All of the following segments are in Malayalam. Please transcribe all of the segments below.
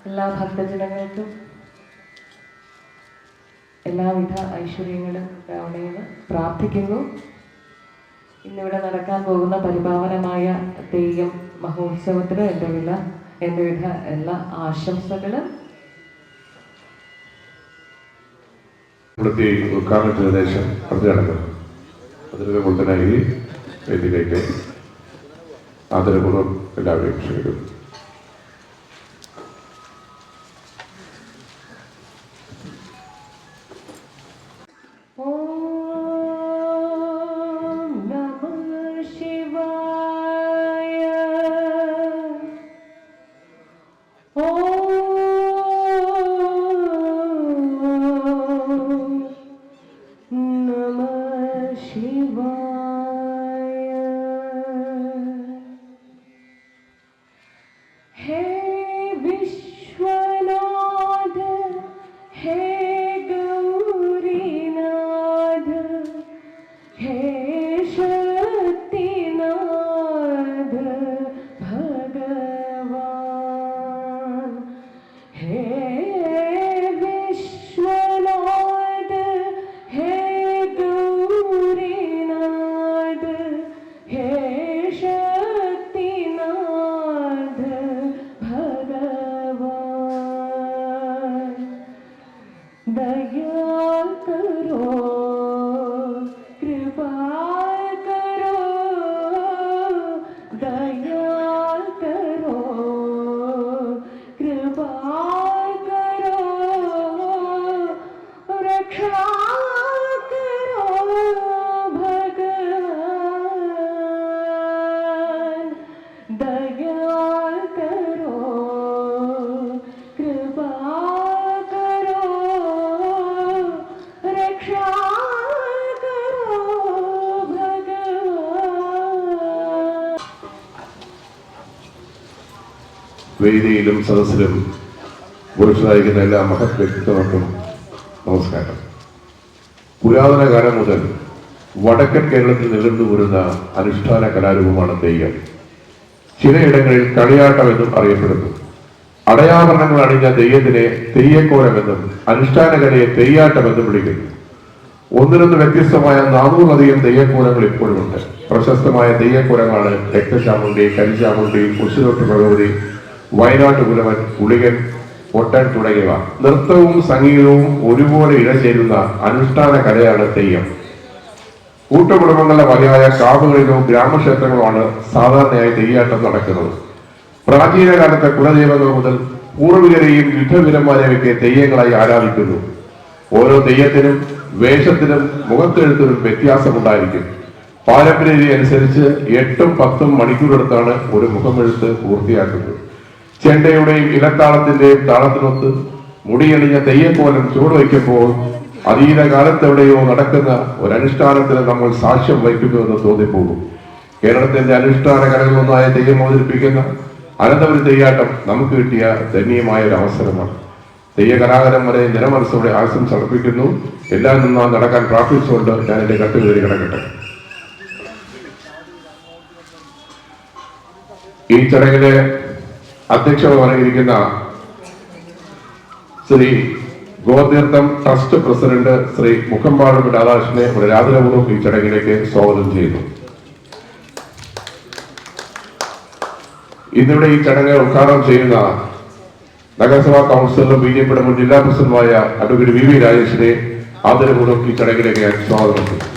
എല്ലാ ഭക്തജനങ്ങൾക്കും എല്ലാവിധ ഐശ്വര്യങ്ങളും ഉണ്ടാവണമെന്ന് പ്രാർത്ഥിക്കുന്നു. ഇന്നിവിടെ നടക്കാൻ പോകുന്ന പരിപാവനമായ തെയ്യം മഹോത്സവത്തിന് എൻ്റെ വിധ എല്ലാ ആശംസകളും. ഇവിടുത്തെ ഉദ്ഘാടന നിർദ്ദേശം പറഞ്ഞു നടക്കുന്നു. അതിന് മുതലായി വേദിയിലേക്ക് ആദരപൂർവ്വം എല്ലാവരെയും ക്ഷണിക്കുന്നു. വേദിയിലും സദസ്സിലും പുരുഷനായിരിക്കുന്ന എല്ലാ മഹത് വ്യക്തിത്വങ്ങൾക്കും നമസ്കാരം. പുരാതന കാലം മുതൽ വടക്കൻ കേരളത്തിൽ നിലനിന്നു വരുന്ന അനുഷ്ഠാന കലാരൂപമാണ് തെയ്യം. ചിലയിടങ്ങളിൽ കളിയാട്ടം എന്നും അറിയപ്പെടുന്നു. അടയാഭരണങ്ങൾ അണിഞ്ഞ തെയ്യത്തിനെ തെയ്യക്കോലമെന്നും അനുഷ്ഠാന കലയെ തെയ്യാട്ടമെന്നും വിളിക്കുന്നു. ഒന്നിനൊന്ന് വ്യത്യസ്തമായ 400-ലധികം തെയ്യക്കോലങ്ങൾ ഇപ്പോഴുമുണ്ട്. പ്രശസ്തമായ തെയ്യക്കോലങ്ങളാണ് രക്തചാമുണ്ടി, കരിചാമുണ്ടി, ഉശിരോട്ട് ഭഗവതി, വയനാട്ട് കുലവൻ, ഉളികൻ, പൊട്ടൻ തുടങ്ങിയവ. നൃത്തവും സംഗീതവും ഒരുപോലെ ഇഴചേരുന്ന അനുഷ്ഠാന കലയാണ് തെയ്യം. കൂട്ടുകുടുംബങ്ങളുടെ വകയായ കാവുകളിലോ ഗ്രാമക്ഷേത്രങ്ങളോ സാധാരണയായി തെയ്യാട്ടം നടക്കുന്നത്. പ്രാചീന കാലത്തെ കുലദൈവങ്ങൾ മുതൽ പൂർവികരെയും യുദ്ധവീരന്മാരെയൊക്കെ തെയ്യങ്ങളായി ആരാധിക്കുന്നു. ഓരോ തെയ്യത്തിനും വേഷത്തിനും മുഖത്തെഴുത്തിനും വ്യത്യാസമുണ്ടായിരിക്കും. പാരമ്പര്യ രീതി അനുസരിച്ച് 8-10 മണിക്കൂറെടുത്താണ് ഒരു മുഖമെഴുത്ത് പൂർത്തിയാക്കുന്നത്. ചെണ്ടയുടെയും ഇലത്താളത്തിന്റെയും താളത്തിനൊത്ത് മുടിയണിഞ്ഞ തെയ്യക്കോലം ചുവടുവയ്ക്കുമ്പോൾ അതീത കാലത്തെവിടെയോ നടക്കുന്ന ഒരു അനുഷ്ഠാനത്തിന് നമ്മൾ സാക്ഷ്യം വഹിക്കുന്നുവെന്ന് തോന്നിപ്പോകും. കേരളത്തിന്റെ അനുഷ്ഠാന കലകളൊന്നായ തെയ്യം അവതരിപ്പിക്കുന്ന അനന്തപുരി തെയ്യാട്ടം നമുക്ക് കിട്ടിയ ധന്യമായ ഒരു അവസരമാണ്. തെയ്യ കലാകാരന്മാരെ നിലമനസ്സോടെ ആശംസ സമർപ്പിക്കുന്നു. എല്ലാം നിന്നാ നടക്കാൻ പ്രാർത്ഥിച്ചുകൊണ്ട് ഞാൻ എന്റെ കട്ടുകയറി കിടക്കട്ടെ. ഈ ചടങ്ങിലെ അധ്യക്ഷത പറഞ്ഞിരിക്കുന്ന ശ്രീ ഗോതീർത്ഥം ട്രസ്റ്റ് പ്രസിഡന്റ് ശ്രീ മുഖമ്പാടും രാധാകൃഷ്ണനെ ഒരു ആദരപൂർവ്വം ഈ ചടങ്ങിലേക്ക് സ്വാഗതം ചെയ്യുന്നു. ഇന്നിവിടെ ഈ ചടങ്ങ് ഉദ്ഘാടനം ചെയ്യുന്ന നഗരസഭാ കൗൺസിലറും BJP മുൻ ജില്ലാ പ്രസിഡന്റുമായ അഡ്വക്കേറ്റ് VV രാജേഷിനെ ആദരപൂർവ്വം ഈ ചടങ്ങിലേക്ക് ഞാൻ സ്വാഗതം ചെയ്യുന്നു.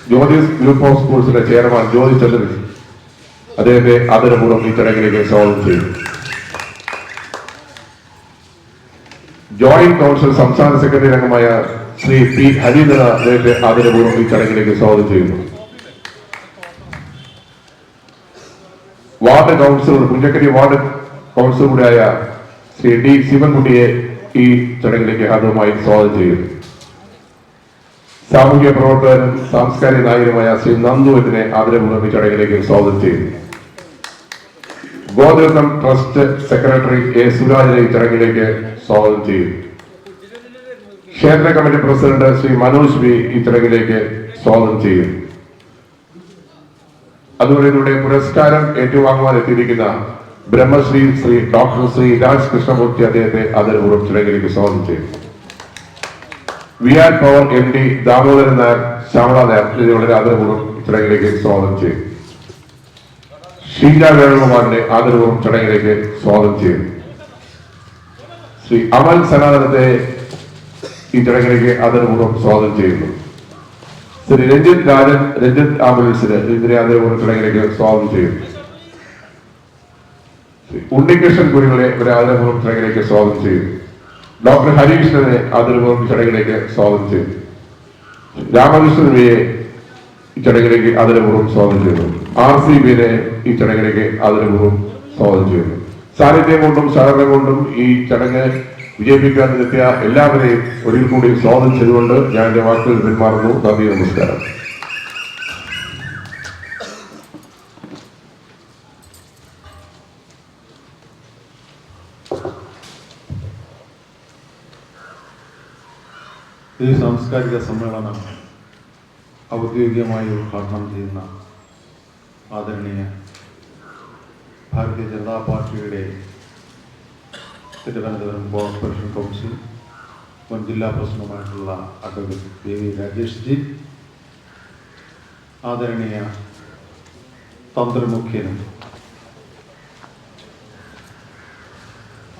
ജ്യോതിസ് ഗ്രൂപ്പ് ഓഫ് സ്കൂൾസിന്റെ ചെയർമാൻ ജ്യോതി ചന്ദ്രൻ അദ്ദേഹത്തെ ആദരപൂർവ്വം ഈ ചടങ്ങിലേക്ക് സ്വാഗതം ചെയ്യുന്നു. ജോയിന്റ് കൗൺസിൽ സംസ്ഥാന സെക്രട്ടറി അംഗമായ ശ്രീ P. ഹരീന്ദ്രൻ അദ്ദേഹത്തെ ആദരപൂർവ്വം ഈ ചടങ്ങിലേക്ക് സ്വാഗതം ചെയ്യുന്നു. വാർഡ് കൗൺസിലർ പുഞ്ചക്കരി വാർഡ് കൗൺസിലർ കൂടിയായ ശ്രീ D. ശിവൻകുട്ടിയെ ഈ ചടങ്ങിലേക്ക് ആദ്യമായി സ്വാഗതം ചെയ്യുന്നു. സാമൂഹ്യ പ്രവർത്തകനും സാംസ്കാരിക നായകനുമായ ശ്രീ നന്ദുവിനെ ആദരപൂർവ്വം ഈ ചടങ്ങിലേക്ക് സ്വാഗതം ചെയ്യുന്നു. ഗോതീർത്ഥം ട്രസ്റ്റ് സെക്രട്ടറി A. സുരാജിനെ ഈ ചടങ്ങിലേക്ക് സ്വാഗതം ചെയ്യുന്നു. ക്ഷേത്ര committee president Shri Manoj B. ഈ ചടങ്ങിലേക്ക് സ്വാഗതം ചെയ്യുന്നു. അതുപോലെ ഇതിലൂടെ പുരസ്കാരം ഏറ്റുവാങ്ങുവാൻ എത്തിയിരിക്കുന്ന ബ്രഹ്മശ്രീ ശ്രീ ഡോക്ടർ ശ്രീ രാജ് കൃഷ്ണമൂർത്തി അദ്ദേഹത്തെ ആദരപൂർവ്വം ചടങ്ങിലേക്ക് സ്വാഗതം ചെയ്യുന്നു. VR power MD Damodaran Nair, Shyamala Nair എന്നിവരുടെ ആദരപൂർവ്വം ചടങ്ങിലേക്ക് സ്വാഗതം ചെയ്യും. ഷീല വേണുകുമാറിന്റെ ആദരപൂർവ്വം ചടങ്ങിലേക്ക് സ്വാഗതം ചെയ്യുന്നു. ശ്രീ അമൽ സനാതനത്തെ ഈ ചടങ്ങിലേക്ക് ആദരപൂർവ്വം സ്വാഗതം ചെയ്യുന്നു. ശ്രീ രഞ്ജിത്ത് ആംബുലൻസിന് ഇതിനെ ആദരപൂർവ്വം ചടങ്ങിലേക്ക് സ്വാഗതം ചെയ്യുന്നു. ഉണ്ണികൃഷ്ണൻ കുരികളെ ഒരു ആദരപൂർവ്വം ചടങ്ങിലേക്ക് സ്വാഗതം ചെയ്യുന്നു. ഡോക്ടർ ഹരികൃഷ്ണനെ ആദരപൂർവ്വം ചടങ്ങിലേക്ക് സ്വാഗതം ചെയ്യുന്നു. രാമകൃഷ്ണൻ വിയെ ഈ ചടങ്ങിലേക്ക് ആദരപൂർവ്വം സ്വാഗതം ചെയ്യുന്നു. RCBനെ ഈ ചടങ്ങിലേക്ക് ആദരപൂർവ്വം സ്വാഗതം ചെയ്യുന്നു. സാന്നിധ്യം കൊണ്ടും സഹകരണം കൊണ്ടും ഈ ചടങ്ങ് വിജയിപ്പിക്കാൻ എത്തിയ എല്ലാവരെയും ഒരിക്കൽ കൂടി സ്വാഗതം ചെയ്തുകൊണ്ട് ഞാൻ എന്റെ വാക്കുകൾ പിന്മാറുന്നു. നന്ദി, നമസ്കാരം. ഈ സാംസ്കാരിക സമ്മേളനം ഔദ്യോഗികമായി ഉദ്ഘാടനം ചെയ്യുന്ന ആദരണീയ ഭാരതീയ ജനതാ പാർട്ടിയുടെ തിരുവനന്തപുരം കോർപ്പറേഷൻ കൗൺസിൽ മുൻ ജില്ലാ പ്രസിഡന്റുമായിട്ടുള്ള അഡ്വക്കേറ്റ് BV രാജേഷ് ജി, ആദരണീയ തന്ത്രമുഖ്യനും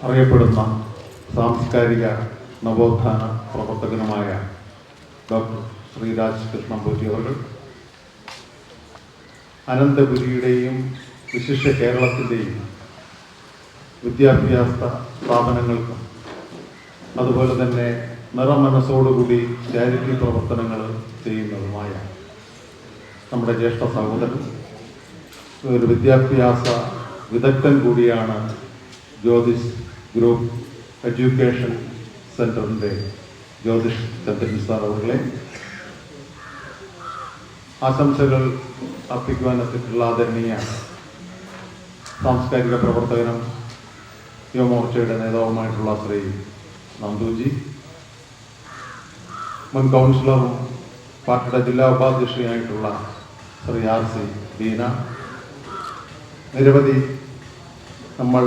അറിയപ്പെടുന്ന സാംസ്കാരിക നവോത്ഥാന പ്രവർത്തകനുമായ ഡോക്ടർ ശ്രീ രാജകൃഷ്ണൻ നമ്പൂതിരി അവർ, അനന്തപുരിയുടെയും വിശിഷ്ട കേരളത്തിൻ്റെയും വിദ്യാഭ്യാസ സ്ഥാപനങ്ങൾക്കും അതുപോലെ തന്നെ നിറമനസ്സോടുകൂടി ചാരിറ്റി പ്രവർത്തനങ്ങൾ ചെയ്യുന്നതുമായ നമ്മുടെ ജ്യേഷ്ഠ സഹോദരൻ, ഒരു വിദ്യാഭ്യാസ വിദഗ്ധൻ കൂടിയാണ് ജ്യോതിഷ് ഗ്രൂപ്പ് എഡ്യൂക്കേഷൻ സെന്ററിൻ്റെ ജ്യോതിഷ് ചന്ദ്രൻ സാർ അവர்களെ ആശംസകൾ അർപ്പിക്കുവാനെത്തിയിട്ടുള്ള ആദരണീയ സാംസ്കാരിക പ്രവർത്തകനും യുവമോർച്ചയുടെ നേതാവുമായിട്ടുള്ള ശ്രീ നന്ദുജി, മുൻ കൗൺസിലറും പാർട്ടിയുടെ ജില്ലാ ഉപാധ്യക്ഷയായിട്ടുള്ള ശ്രീ RC ബീന, നിരവധി നമ്മൾ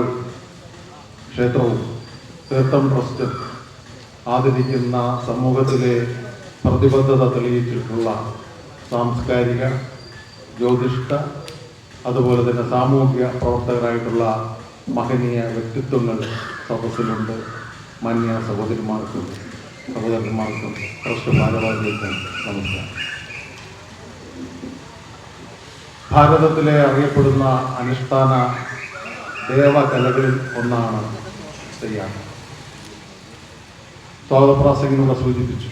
ക്ഷേത്രവും തീർത്ഥം ട്രസ്റ്റും ആദരിക്കുന്ന സമൂഹത്തിലെ പ്രതിബദ്ധത തെളിയിച്ചിട്ടുള്ള സാംസ്കാരിക, ജ്യോതിഷ്ക, അതുപോലെ തന്നെ സാമൂഹിക പ്രവർത്തകരായിട്ടുള്ള മഹനീയ വ്യക്തിത്വങ്ങൾ സദസ്സിലുണ്ട്. മാന്യ സഹോദരന്മാർക്കും ട്രസ്റ്റ് ഭാരവാഹികൾക്കും നമസ്കാരം. ഭാരതത്തിലെ അറിയപ്പെടുന്ന അനുഷ്ഠാന ദേവകലകളിൽ ഒന്നാണ് തെയ്യാട്ടം. സ്വാഗതപ്രാസംഗിലൂടെ സൂചിപ്പിച്ചു,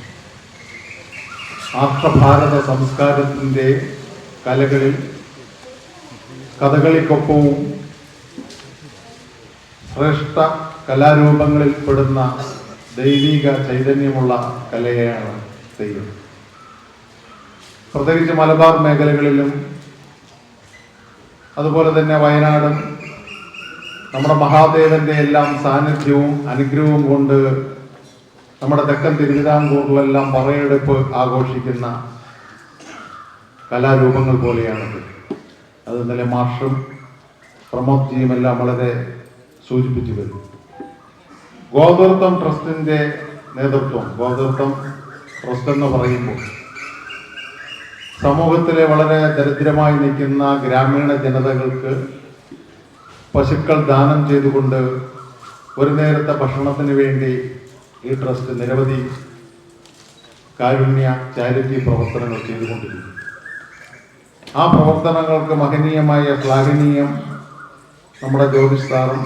ആർഷഭാരത സംസ്കാരത്തിൻ്റെ കലകളിൽ കഥകളിക്കൊപ്പവും ശ്രേഷ്ഠ കലാരൂപങ്ങളിൽ പെടുന്ന ദൈവിക ചൈതന്യമുള്ള കലയാണ് തെയ്യം. പ്രത്യേകിച്ച് മലബാർ മേഖലകളിലും അതുപോലെ തന്നെ വയനാടും നമ്മുടെ മഹാദേവന്റെ എല്ലാം സാന്നിധ്യവും അനുഗ്രഹവും കൊണ്ട് നമ്മുടെ തെക്കൻ തിരുവിതാംകൂറിലെല്ലാം പറയെടുപ്പ് ആഘോഷിക്കുന്ന കലാരൂപങ്ങൾ പോലെയാണത്. അത് ഇന്നലെ മാഷും പ്രമോദ് ജിയും എല്ലാം വളരെ സൂചിപ്പിച്ചു വരും. ഗോതീർത്ഥം ട്രസ്റ്റിന്റെ നേതൃത്വം, ഗോതീർത്ഥം ട്രസ്റ്റ് എന്ന് പറയുമ്പോൾ സമൂഹത്തിലെ വളരെ ദരിദ്രമായി നിൽക്കുന്ന ഗ്രാമീണ ജനതകൾക്ക് പശുക്കൾ ദാനം ചെയ്തുകൊണ്ട് ഒരു നേരത്തെ ഭക്ഷണത്തിന് വേണ്ടി ഈ ട്രസ്റ്റ് നിരവധി കാരുണ്യ ചാരിറ്റി പ്രവർത്തനങ്ങൾ ചെയ്തുകൊണ്ടിരിക്കുന്നു. ആ പ്രവർത്തനങ്ങൾക്ക് മഹനീയമായ ശ്ലാഘനീയം നമ്മുടെ ജ്യോതിഷ് സാറും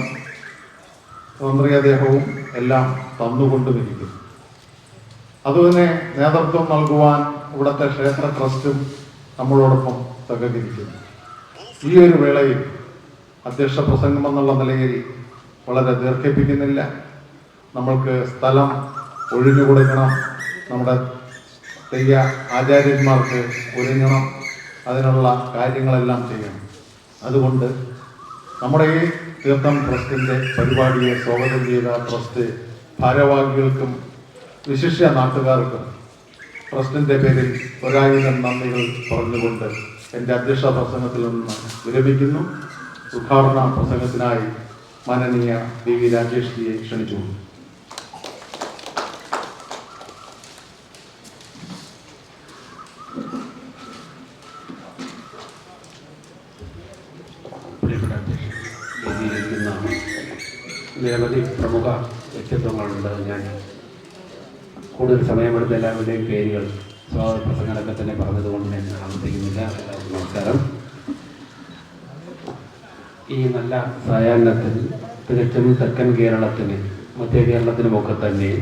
സ്വതന്ത്രി അദ്ദേഹവും എല്ലാം തന്നുകൊണ്ടുമിരിക്കുന്നു. അതുതന്നെ നേതൃത്വം നൽകുവാൻ ഇവിടുത്തെ ക്ഷേത്ര ട്രസ്റ്റും നമ്മളോടൊപ്പം സഹകരിക്കുന്നു. ഈ ഒരു വേളയിൽ അധ്യക്ഷ പ്രസംഗം എന്നുള്ള നിലയിൽ വളരെ ദീർഘിപ്പിക്കുന്നില്ല. നമ്മൾക്ക് സ്ഥലം ഒഴിഞ്ഞു കൊടുക്കണം, നമ്മുടെ തെയ്യ ആചാര്യന്മാർക്ക് ഒരുങ്ങണം, അതിനുള്ള കാര്യങ്ങളെല്ലാം ചെയ്യണം. അതുകൊണ്ട് നമ്മുടെ ഈ തീർത്ഥം ട്രസ്റ്റിൻ്റെ പരിപാടിയെ സ്വാഗതം ചെയ്ത ട്രസ്റ്റ് ഭാരവാഹികൾക്കും വിശിഷ്യ നാട്ടുകാർക്കും ട്രസ്റ്റിൻ്റെ പേരിൽ 1000 നന്ദികൾ പറഞ്ഞുകൊണ്ട് എൻ്റെ അധ്യക്ഷ പ്രസംഗത്തിൽ നിന്ന് വിരമിക്കുന്നു. ഉദ്ഘാടന പ്രസംഗത്തിനായി മാനനീയ BV രാജേഷ് ജിയെ ക്ഷണിച്ചു. നിരവധി പ്രമുഖ വ്യക്തിത്വങ്ങളുണ്ട്. ഞാൻ കൂടുതൽ സമയമെടുത്ത എല്ലാവരുടെയും പേരുകൾ സ്വാഗത പ്രസംഗങ്ങളൊക്കെ തന്നെ പറഞ്ഞതുകൊണ്ട് ഞാൻ ആവർത്തിക്കുന്നില്ല. എല്ലാവർക്കും നമസ്കാരം. ഈ നല്ല സായാഹ്നത്തിൽ തികച്ചും തെക്കൻ കേരളത്തിന് മധ്യ കേരളത്തിനുമൊക്കെ തന്നെ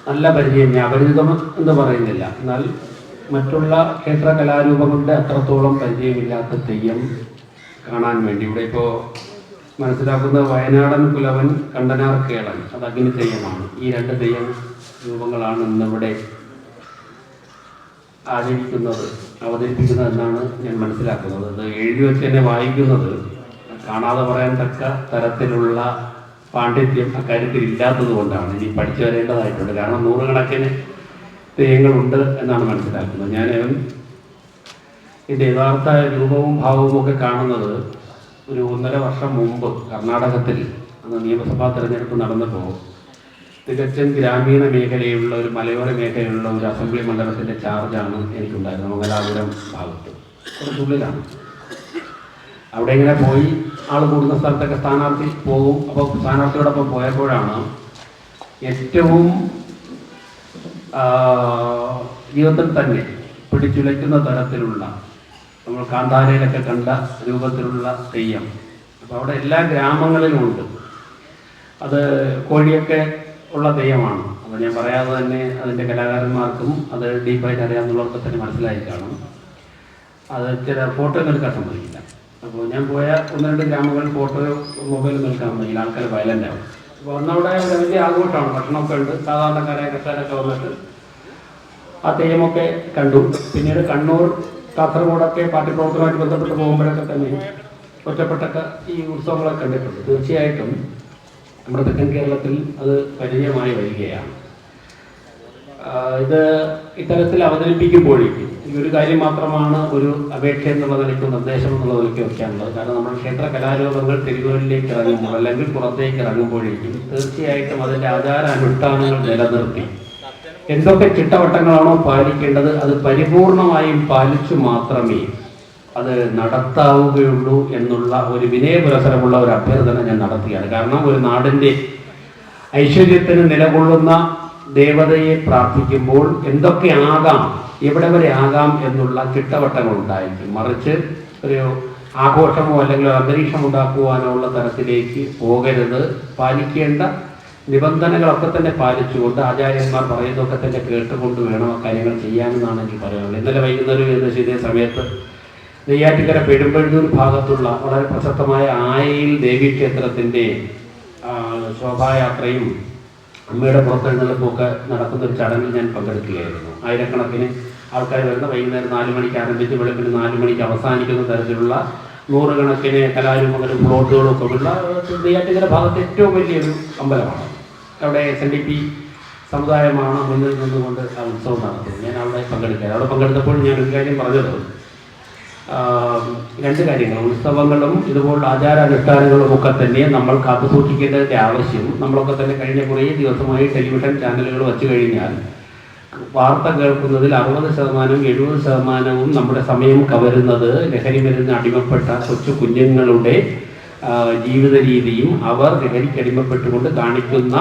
നല്ല പരിചയം, ഞാൻ അപരിചിതം എന്ന് പറയുന്നില്ല, എന്നാൽ മറ്റുള്ള ക്ഷേത്ര കലാരൂപങ്ങളുടെ അത്രത്തോളം പരിചയമില്ലാത്ത തെയ്യം കാണാൻ വേണ്ടി ഇവിടെ ഇപ്പോൾ മനസ്സിലാക്കുന്ന വയനാടൻ കുലവൻ, കണ്ടനാർ കേളൻ, അത് അഗ്നി തെയ്യമാണ്. ഈ രണ്ട് തെയ്യം രൂപങ്ങളാണ് ഇന്നിവിടെ അവതരിപ്പിക്കുന്നത് എന്നാണ് ഞാൻ മനസ്സിലാക്കുന്നത്. അത് എഴുതി വെച്ച് തന്നെ വായിക്കുന്നത് കാണാതെ പറയാൻ തക്ക തരത്തിലുള്ള പാണ്ഡിത്യം അക്കാര്യത്തിൽ ഇല്ലാത്തത് കൊണ്ടാണ്. ഇനി പഠിച്ചു വരേണ്ടതായിട്ടുണ്ട്. കാരണം നൂറുകണക്കിന് തെയ്യങ്ങളുണ്ട് എന്നാണ് മനസ്സിലാക്കുന്നത്. ഞാൻ ഇതിൻ്റെ യഥാർത്ഥ രൂപവും ഭാവവും ഒക്കെ കാണുന്നത് ഒരു 1.5 വർഷം മുമ്പ് കർണാടകത്തിൽ അന്ന് നിയമസഭാ തെരഞ്ഞെടുപ്പ് നടന്നപ്പോൾ തികച്ചും ഗ്രാമീണ മേഖലയിലുള്ള ഒരു മലയോര മേഖലയിലുള്ള ഒരു അസംബ്ലി മണ്ഡലത്തിൻ്റെ ചാർജാണ് എനിക്കുണ്ടായിരുന്നത്. മംഗലാപുരം ഭാഗത്ത് കുറച്ചുള്ളിലാണ്. അവിടെ ഇങ്ങനെ പോയി ആൾ കൂടുന്ന സ്ഥലത്തൊക്കെ സ്ഥാനാർത്ഥി പോകും. അപ്പോൾ സ്ഥാനാർത്ഥിയോടൊപ്പം പോയപ്പോഴാണ് ഏറ്റവും ജീവിതത്തിൽ തന്നെ പിടിച്ചുലയ്ക്കുന്ന തരത്തിലുള്ള നമ്മൾ കാന്താരയിലൊക്കെ കണ്ട രൂപത്തിലുള്ള തെയ്യം. അപ്പോൾ അവിടെ എല്ലാ ഗ്രാമങ്ങളിലും ഉണ്ട്. അത് കോഴിയൊക്കെ ഉള്ള തെയ്യമാണ്. അപ്പോൾ ഞാൻ പറയാതെ തന്നെ അതിൻ്റെ കലാകാരന്മാർക്കും അത് ഡീപ്പായിട്ട് അറിയാവുന്നവർക്ക് തന്നെ മനസ്സിലായി കാണും. അത് ചില ഫോട്ടോ എടുക്കാൻ സമ്മതിക്കില്ല. അപ്പോൾ ഞാൻ പോയ 1-2 ഗ്രാമങ്ങളിൽ ഫോട്ടോ മൊബൈൽ നിൽക്കാൻ സമ്മതിക്കില്ല. ആൾക്കാർ വയലൻ്റ് ആവും. അപ്പോൾ അന്നവിടെ ഒരു വലിയ ആഘോഷമാണ്. ഭക്ഷണമൊക്കെ ഉണ്ട്. സാധാരണക്കാരായ കർഷകരൊക്കെ വന്നിട്ട് ആ തെയ്യമൊക്കെ കണ്ടു. പിന്നീട് കണ്ണൂർ, കാസർഗോഡൊക്കെ പാർട്ടി പ്രവർത്തനവുമായിട്ട് ബന്ധപ്പെട്ട് പോകുമ്പോഴൊക്കെ തന്നെ ഒറ്റപ്പെട്ടൊക്കെ ഈ ഉത്സവങ്ങളൊക്കെ കണ്ടിട്ടുണ്ട്. തീർച്ചയായിട്ടും നമ്മുടെ തെക്കൻ കേരളത്തിൽ അത് പരിചയമായി വരികയാണ്. ഇത് ഇത്തരത്തിൽ അവതരിപ്പിക്കുമ്പോഴേക്കും ഈ ഒരു കാര്യം മാത്രമാണ് ഒരു അപേക്ഷ എന്നുള്ള നിലയ്ക്കും നിർദ്ദേശം എന്നുള്ള നിലയ്ക്ക് വയ്ക്കാനുള്ളത്. കാരണം നമ്മൾ ക്ഷേത്ര കലാരൂപങ്ങൾ തെരുവുകളിലേക്ക് ഇറങ്ങുമ്പോൾ അല്ലെങ്കിൽ പുറത്തേക്ക് ഇറങ്ങുമ്പോഴേക്കും തീർച്ചയായിട്ടും അതിൻ്റെ ആചാരാനുഷ്ഠാനങ്ങൾ നിലനിർത്തി എന്തൊക്കെ ചിട്ടവട്ടങ്ങളാണോ പാലിക്കേണ്ടത് അത് പരിപൂർണമായും പാലിച്ചു മാത്രമേ അത് നടത്താവുകയുള്ളൂ എന്നുള്ള ഒരു വിനയപുരസരമുള്ള ഒരു അഭ്യർത്ഥന ഞാൻ നടത്തുകയാണ്. കാരണം ഒരു നാടിൻ്റെ ഐശ്വര്യത്തിന് നിലകൊള്ളുന്ന ദേവതയെ പ്രാർത്ഥിക്കുമ്പോൾ എന്തൊക്കെ ആകാം, എവിടെ വരെ ആകാം എന്നുള്ള ചിട്ടവട്ടങ്ങൾ ഉണ്ടായിരിക്കും. മറിച്ച് ഒരു ആഘോഷമോ അല്ലെങ്കിൽ അന്തരീക്ഷം ഉണ്ടാക്കുവാനോ ഉള്ള തരത്തിലേക്ക് പോകരുത്. പാലിക്കേണ്ട നിബന്ധനകളൊക്കെ തന്നെ പാലിച്ചുകൊണ്ട് ആചാര്യന്മാർ പറയുന്നതൊക്കെ തന്നെ കേട്ടുകൊണ്ട് വേണം ആ കാര്യങ്ങൾ ചെയ്യാമെന്നാണ് എനിക്ക് പറയാനുള്ളത്. ഇന്നലെ വൈകുന്നേരം ഏകദേശം ഇതേ സമയത്ത് നെയ്യാറ്റിക്കര പെരുമ്പഴൂർ ഭാഗത്തുള്ള വളരെ പ്രശസ്തമായ ആയയിൽ ദേവീക്ഷേത്രത്തിൻ്റെ ശോഭായാത്രയും അമ്മയുടെ പുറത്തെഴുന്നള്ളിപ്പൊക്കെ നടക്കുന്ന ഒരു ചടങ്ങിൽ ഞാൻ പങ്കെടുക്കുകയായിരുന്നു. ആയിരക്കണക്കിന് ആൾക്കാർ വരുന്ന വൈകുന്നേരം 4 മണിക്ക് ആരംഭിച്ച് വെളുപ്പിന് 4 മണിക്ക് അവസാനിക്കുന്ന തരത്തിലുള്ള നൂറുകണക്കിന് കലാരൂപങ്ങളും പ്ലോട്ടുകളും ഒക്കെ ഉള്ള നെയ്യാറ്റിക്കര ഭാഗത്ത് ഏറ്റവും വലിയൊരു അമ്പലമാണ്. അവിടെ SNDP സമുദായമാണ് മുന്നിൽ നിന്നുകൊണ്ട് ആ ഉത്സവം നടത്തുന്നത്. ഞാൻ അവിടെ പങ്കെടുക്കുക. അവിടെ പങ്കെടുത്തപ്പോൾ ഞാൻ ഒരു കാര്യം പറഞ്ഞത് 2 കാര്യങ്ങൾ. ഉത്സവങ്ങളും ഇതുപോലുള്ള ആചാരാനുഷ്ഠാനങ്ങളും ഒക്കെ തന്നെ നമ്മൾ കാത്തു സൂക്ഷിക്കേണ്ടതിൻ്റെ ആവശ്യം നമ്മളൊക്കെ തന്നെ കഴിഞ്ഞ കുറേ ദിവസമായി ടെലിവിഷൻ ചാനലുകൾ വച്ചു കഴിഞ്ഞാൽ വാർത്ത കേൾക്കുന്നതിൽ 60%, 70% നമ്മുടെ സമയം കവരുന്നത് ലഹരി മരുന്ന് അടിമപ്പെട്ട കൊച്ചു കുഞ്ഞുങ്ങളുടെ ജീവിത രീതിയും അവർ ലഹരിക്ക് അടിമപ്പെട്ടുകൊണ്ട് കാണിക്കുന്ന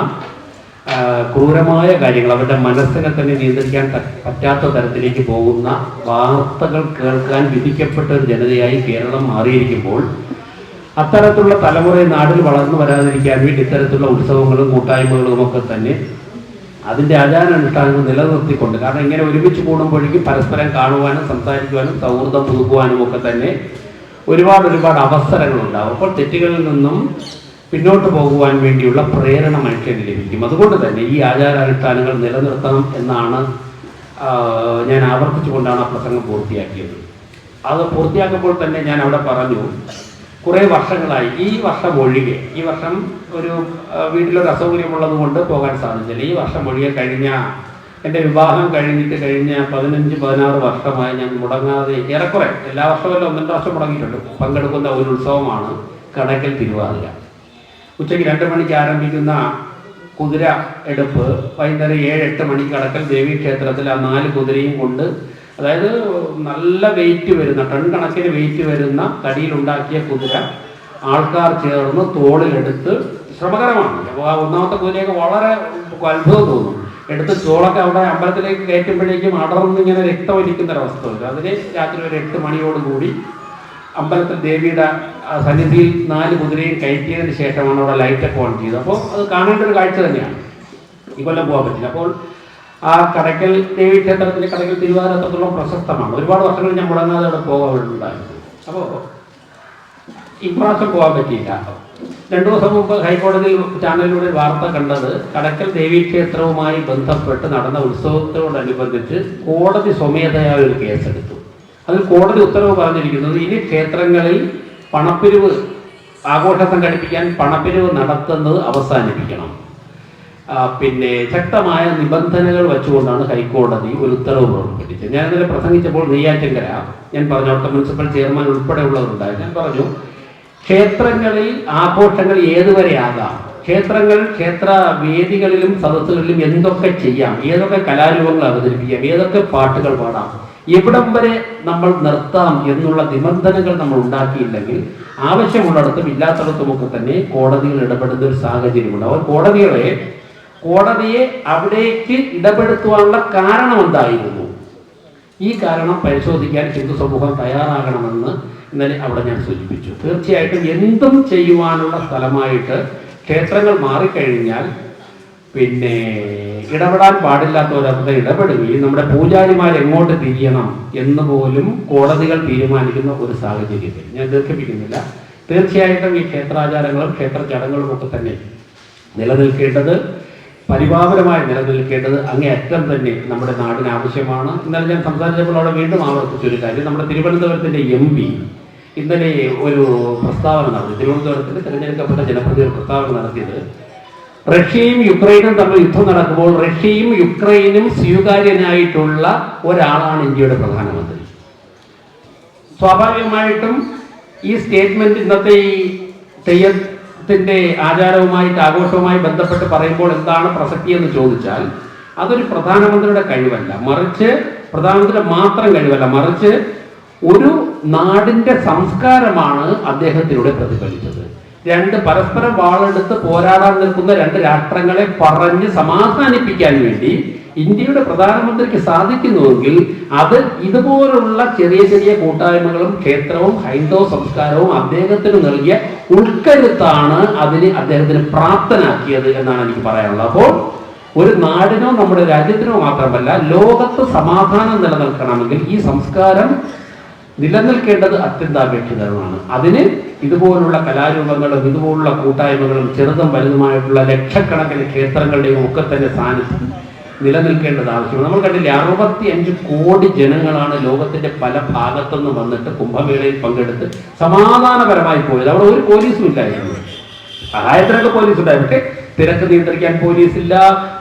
ക്രൂരമായ കാര്യങ്ങൾ, അവരുടെ മനസ്സിനെ തന്നെ നിയന്ത്രിക്കാൻ പറ്റാത്ത തരത്തിലേക്ക് പോകുന്ന വാർത്തകൾ കേൾക്കാൻ വിധിക്കപ്പെട്ട ഒരു ജനതയായി കേരളം മാറിയിരിക്കുമ്പോൾ അത്തരത്തിലുള്ള തലമുറ നാടിൽ വളർന്നു വരാതിരിക്കാൻ വേണ്ടി ഇത്തരത്തിലുള്ള ഉത്സവങ്ങളും കൂട്ടായ്മകളും ഒക്കെ തന്നെ അതിൻ്റെ ആചാരാനുഷ്ഠാനങ്ങൾ നിലനിർത്തിക്കൊണ്ട്, കാരണം ഇങ്ങനെ ഒരുമിച്ച് കൂടുമ്പോഴേക്കും പരസ്പരം കാണുവാനും സംസാരിക്കുവാനും സൗഹൃദം പുതുക്കുവാനും ഒക്കെ തന്നെ ഒരുപാട് അവസരങ്ങളുണ്ടാകും. അപ്പോൾ തെറ്റുകളിൽ നിന്നും പിന്നോട്ട് പോകുവാൻ വേണ്ടിയുള്ള പ്രേരണ മനുഷ്യന് ലഭിക്കും. അതുകൊണ്ട് തന്നെ ഈ ആചാരാനുഷ്ഠാനങ്ങൾ നിലനിർത്തണം എന്നാണ് ഞാൻ ആവർത്തിച്ചുകൊണ്ടാണ് ആ പ്രസംഗം പൂർത്തിയാക്കിയത്. അത് പൂർത്തിയാക്കുമ്പോൾ തന്നെ ഞാൻ അവിടെ പറഞ്ഞു, കുറേ വർഷങ്ങളായി, ഈ വർഷം ഒഴികെ, ഈ വർഷം ഒരു വീട്ടിലൊരു അസൗകര്യമുള്ളത് കൊണ്ട് പോകാൻ സാധിച്ചില്ല. ഈ വർഷം ഒഴികെ എൻ്റെ വിവാഹം കഴിഞ്ഞിട്ട് കഴിഞ്ഞ 15-16 വർഷമായി ഞാൻ മുടങ്ങാതെ ഏറെക്കുറെ എല്ലാ വർഷമല്ല 1-2 വർഷം മുടങ്ങിയിട്ടുണ്ട് പങ്കെടുക്കുന്ന ഒരു ഉത്സവമാണ് കടയ്ക്കൽ തിരുവാതിര. ഉച്ചയ്ക്ക് 2 മണിക്ക് ആരംഭിക്കുന്ന കുതിര എടുപ്പ് വൈകുന്നേരം 7-8 മണിക്ക് കടക്കൽ ദേവീക്ഷേത്രത്തിൽ ആ 4 കുതിരയും കൊണ്ട്, അതായത് നല്ല വെയിറ്റ് വരുന്ന, ടൺ കണക്കിന് വെയിറ്റ് വരുന്ന തടിയിലുണ്ടാക്കിയ കുതിര ആൾക്കാർ ചേർന്ന് തോളിലെടുത്ത് ശ്രമകരമാണ്. അപ്പോൾ ആ ഒന്നാമത്തെ പൂജയൊക്കെ വളരെ അത്ഭുതം തോന്നും. എടുത്ത് ചോളൊക്കെ അവിടെ അമ്പലത്തിലേക്ക് കയറ്റുമ്പോഴേക്കും അടർന്ന് ഇങ്ങനെ രക്തം ഒലിക്കുന്നൊരവസ്ഥ വരും. അതിന് രാത്രി ഒരു 8 മണിയോടുകൂടി അമ്പലത്തിൽ ദേവിയുടെ സന്നിധിയിൽ 4 കുതിരയും കയറ്റിയതിന് ശേഷമാണ് അവിടെ ലൈറ്റൊക്കെ ഓൺ ചെയ്തത്. അപ്പോൾ അത് കാണേണ്ട ഒരു കാഴ്ച തന്നെയാണ്. ഈ കൊല്ലം പോകാൻ പറ്റില്ല. അപ്പോൾ ആ കടയ്ക്കൽ ദേവീ ക്ഷേത്രത്തിലെ കടയ്ക്കൽ തിരുവാതിര അത്രത്തോളം പ്രശസ്തമാണ്. ഒരുപാട് വർഷങ്ങൾ ഞാൻ മുടങ്ങാതെ അവിടെ പോകാറുണ്ടായിരുന്നു. അപ്പോൾ ഇപ്രാവശ്യം പോകാൻ പറ്റിയില്ല. 2 ദിവസം മുമ്പ് ഹൈക്കോടതിയിൽ ചാനലിലൂടെ വാർത്ത കണ്ടത് കടയ്ക്കൽ ദേവീക്ഷേത്രവുമായി ബന്ധപ്പെട്ട് നടന്ന ഉത്സവത്തോടനുബന്ധിച്ച് കോടതി സ്വമേധയാ ഒരു കേസെടുത്തു. അതിൽ കോടതി ഉത്തരവ് പറഞ്ഞിരിക്കുന്നത് ഇനി ക്ഷേത്രങ്ങളിൽ പണപ്പിരിവ് ആഘോഷം സംഘടിപ്പിക്കാൻ പണപ്പിരിവ് നടത്തുന്നത് അവസാനിപ്പിക്കണം. പിന്നെ ശക്തമായ നിബന്ധനകൾ വെച്ചുകൊണ്ടാണ് ഹൈക്കോടതി ഒരു ഉത്തരവ് പുറപ്പെടുവിച്ചത്. ഞാൻ ഇന്നലെ പ്രസംഗിച്ചപ്പോൾ നെയ്യാറ്റിൻകര ഞാൻ പറഞ്ഞു, അവിടുത്തെ മുനിസിപ്പൽ ചെയർമാൻ ഉൾപ്പെടെയുള്ളവരുണ്ടായി. ഞാൻ പറഞ്ഞു, ക്ഷേത്രങ്ങളിൽ ആഘോഷങ്ങൾ ഏതുവരെ ആകാം, ക്ഷേത്രങ്ങൾ ക്ഷേത്ര വേദികളിലും സദസ്സുകളിലും എന്തൊക്കെ ചെയ്യാം, ഏതൊക്കെ കലാരൂപങ്ങൾ അവതരിപ്പിക്കാം, ഏതൊക്കെ പാട്ടുകൾ പാടാം, എവിടം വരെ നമ്മൾ നിർത്താം എന്നുള്ള നിബന്ധനകൾ നമ്മൾ ഉണ്ടാക്കിയില്ലെങ്കിൽ ആവശ്യമുള്ളിടത്തും ഇല്ലാത്തിടത്തുമൊക്കെ തന്നെ കോടതികൾ ഇടപെടുന്ന ഒരു സാഹചര്യമുണ്ട്. അവർ കോടതിയെ അവിടേക്ക് ഇടപെടുത്തുവാനുള്ള കാരണം എന്തായിരുന്നു, ഈ കാരണം പരിശോധിക്കാൻ ഹിന്ദു സമൂഹം തയ്യാറാകണമെന്ന് ഇന്നലെ അവിടെ ഞാൻ സൂചിപ്പിച്ചു. തീർച്ചയായിട്ടും എന്തും ചെയ്യുവാനുള്ള സ്ഥലമായിട്ട് ക്ഷേത്രങ്ങൾ മാറിക്കഴിഞ്ഞാൽ പിന്നെ ഇടപെടാൻ പാടില്ലാത്തവരവിടെ ഇടപെടുകയും നമ്മുടെ പൂജാരിമാർ എങ്ങോട്ട് തിരിയണം എന്ന് പോലും കോടതികൾ തീരുമാനിക്കുന്ന ഒരു സാഹചര്യത്തിൽ ഞാൻ ദീർഘിപ്പിക്കുന്നില്ല. തീർച്ചയായിട്ടും ഈ ക്ഷേത്രാചാരങ്ങളും ക്ഷേത്ര ചടങ്ങുകളും ഒക്കെ തന്നെ നിലനിൽക്കേണ്ടത്, പരിപാവനമായി നിലനിൽക്കേണ്ടത് അങ്ങേയറ്റം തന്നെ നമ്മുടെ നാടിന് ആവശ്യമാണ്. ഇന്നലെ ഞാൻ സംസാരിച്ചപ്പോൾ അവിടെ വീണ്ടും ആവർത്തിച്ചൊരു കാര്യം, നമ്മുടെ തിരുവനന്തപുരത്തിൻ്റെ MP ഇന്നലെ ഒരു പ്രസ്താവന നടത്തി. തിരുവനന്തപുരത്തിൽ തിരഞ്ഞെടുക്കപ്പെട്ട ജനപ്രതിനിധി പ്രസ്താവന നടത്തിയത്, റഷ്യയും യുക്രൈനും തമ്മിൽ യുദ്ധം നടക്കുമ്പോൾ റഷ്യയും യുക്രൈനും സ്വീകാര്യനായിട്ടുള്ള ഒരാളാണ് ഇന്ത്യയുടെ പ്രധാനമന്ത്രി. സ്വാഭാവികമായിട്ടും ഈ സ്റ്റേറ്റ്മെന്റ് ഇന്നത്തെ ഈ തെയ്യത്തിന്റെ ആചാരവുമായിട്ട് ആഘോഷവുമായി ബന്ധപ്പെട്ട് പറയുമ്പോൾ എന്താണ് പ്രസക്തി എന്ന് ചോദിച്ചാൽ, അതൊരു പ്രധാനമന്ത്രിയുടെ കഴിവല്ല, മറിച്ച് പ്രധാനമന്ത്രിയുടെ മാത്രം കഴിവല്ല, മറിച്ച് ഒരു നാടിന്റെ സംസ്കാരമാണ് അദ്ദേഹത്തിലൂടെ പ്രതിഫലിച്ചത്. 2 പരസ്പരം വാളെടുത്ത് പോരാടാൻ നിൽക്കുന്ന 2 രാഷ്ട്രങ്ങളെ പറഞ്ഞ് സമാധാനിപ്പിക്കാൻ വേണ്ടി ഇന്ത്യയുടെ പ്രധാനമന്ത്രിക്ക് സാധിക്കുന്നുവെങ്കിൽ അത് ഇതുപോലുള്ള ചെറിയ ചെറിയ കൂട്ടായ്മകളും ക്ഷേത്രവും ഹൈന്ദവ സംസ്കാരവും അദ്ദേഹത്തിന് നൽകിയ ഉൾക്കരുത്താണ് അതിന് അദ്ദേഹത്തിന് പ്രാപ്തനാക്കിയത് എന്നാണ് എനിക്ക് പറയാനുള്ളത്. അപ്പോൾ ഒരു നാടിനോ നമ്മുടെ രാജ്യത്തിനോ മാത്രമല്ല, ലോകത്ത് സമാധാനം നിലനിൽക്കണമെങ്കിൽ ഈ സംസ്കാരം നിലനിൽക്കേണ്ടത് അത്യന്താപേക്ഷിതമാണ്. അതിന് ഇതുപോലുള്ള കലാരൂപങ്ങളും ഇതുപോലുള്ള കൂട്ടായ്മകളും ചെറുതും വലുതുമായിട്ടുള്ള ലക്ഷക്കണക്കിന് ക്ഷേത്രങ്ങളുടെയും ഒക്കെ തന്നെ സാന്നിധ്യം നിലനിൽക്കേണ്ടത് ആവശ്യമാണ്. നമ്മൾ കണ്ടില്ലേ, 65 കോടി ജനങ്ങളാണ് ലോകത്തിന്റെ പല ഭാഗത്തുനിന്ന് വന്നിട്ട് കുംഭമേളയിൽ പങ്കെടുത്ത് സമാധാനപരമായി പോയത്. അവിടെ ഒരു പോലീസും ഇല്ലായിരുന്നു. സഹായത്തിനൊക്കെ പോലീസ് ഉണ്ടായി, പക്ഷേ തിരക്ക് നിയന്ത്രിക്കാൻ പോലീസില്ല,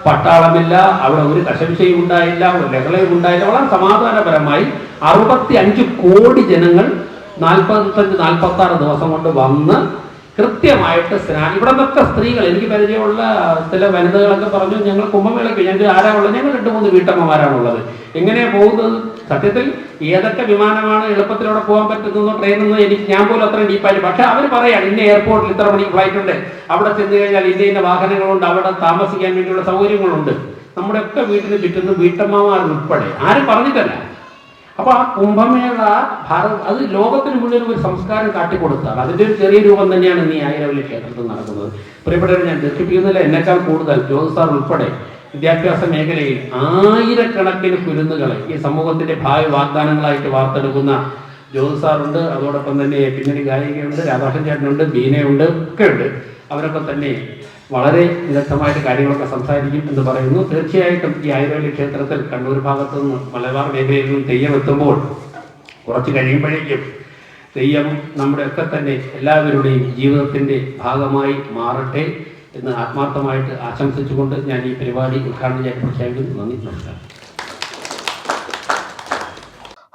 പട്ടാളമില്ല, അവിടെ ഒരു കശവിശയും ഉണ്ടായില്ല, ഒരു ലഹളയും ഉണ്ടായില്ല. വളരെ സമാധാനപരമായി 65 കോടി ജനങ്ങൾ 45-46 ദിവസം കൊണ്ട് വന്ന് കൃത്യമായിട്ട് ഇവിടെ നിന്നൊക്കെ സ്ത്രീകൾ, എനിക്ക് പരിചയമുള്ള ചില വനിതകളൊക്കെ പറഞ്ഞു, ഞങ്ങൾ കുംഭമേളയ്ക്ക് ഞങ്ങൾക്ക് ആരാ ഉള്ളത്, ഞങ്ങൾ 2-3 വീട്ടമ്മമാരാണുള്ളത്. എങ്ങനെയാ പോകുന്നത്? സത്യത്തിൽ ഏതൊക്കെ വിമാനമാണ് എളുപ്പത്തിലൂടെ പോകാൻ പറ്റുന്നതോ ട്രെയിനൊന്നും ഞാൻ പോലും അത്ര ഡീപ്പായി. പക്ഷെ അവർ പറയാണ്, ഇന്ന എയർപോർട്ടിൽ ഇത്ര മണിക്ക് ഫ്ലൈറ്റ് ഉണ്ട്, അവിടെ ചെന്ന് കഴിഞ്ഞാൽ ഇന്ന വാഹനങ്ങളുണ്ട്, അവിടെ താമസിക്കാൻ വേണ്ടിയുള്ള സൗകര്യങ്ങളുണ്ട്. നമ്മുടെയൊക്കെ വീട്ടിന് ചുറ്റുന്ന വീട്ടമ്മമാർ ഉൾപ്പെടെ ആരും പറഞ്ഞിട്ടല്ല. അപ്പൊ ആ കുംഭമേള അത് ലോകത്തിന് മുഴുവൻ ഒരു സംസ്കാരം കാട്ടിക്കൊടുത്താണ്. അതിന്റെ ഒരു ചെറിയ രൂപം തന്നെയാണ് ഇന്ന് ആയിരവല്ലി ക്ഷേത്രത്തിൽ നടക്കുന്നത്. പ്രിയപ്പെട്ടവരെ, ഞാൻ ദർശിപ്പിക്കുന്നില്ല, എന്നെക്കാൾ കൂടുതൽ ജ്യോതി സാർ ഉൾപ്പെടെ വിദ്യാഭ്യാസ മേഖലയിൽ ആയിരക്കണക്കിന് കുരുന്നുകളെ ഈ സമൂഹത്തിന്റെ ഭാവി വാഗ്ദാനങ്ങളായിട്ട് വാർത്തെടുക്കുന്ന ജ്യോതി സാറുണ്ട്. അതോടൊപ്പം തന്നെ പിന്നണി ഗായികയുണ്ട്, രാധാകൃഷ്ണൻ ചേട്ടനുണ്ട്, ബീനയുണ്ട്, ഒക്കെ ഉണ്ട്. അവരൊക്കെ തന്നെ വളരെ വിദഗ്ധമായിട്ട് കാര്യങ്ങളൊക്കെ സംസാരിക്കും എന്ന് പറയുന്നു. തീർച്ചയായിട്ടും ഈ ആയിരവല്ലി ക്ഷേത്രത്തിൽ കണ്ണൂർ ഭാഗത്തു നിന്ന് മലബാർ മേഖലയിൽ നിന്നും തെയ്യം എത്തുമ്പോൾ കുറച്ച് കഴിയുമ്പോഴേക്കും തെയ്യം നമ്മുടെ ഒക്കെ തന്നെ എല്ലാവരുടെയും ജീവിതത്തിൻ്റെ ഭാഗമായി മാറട്ടെ എന്ന് ആത്മാർത്ഥമായിട്ട് ആശംസിച്ചുകൊണ്ട് ഞാൻ ഈ പരിപാടി ഉദ്ഘാടനം ചെയ്യാൻ പ്രഖ്യാപിക്കുന്നു. നന്ദി, നമസ്കാരം.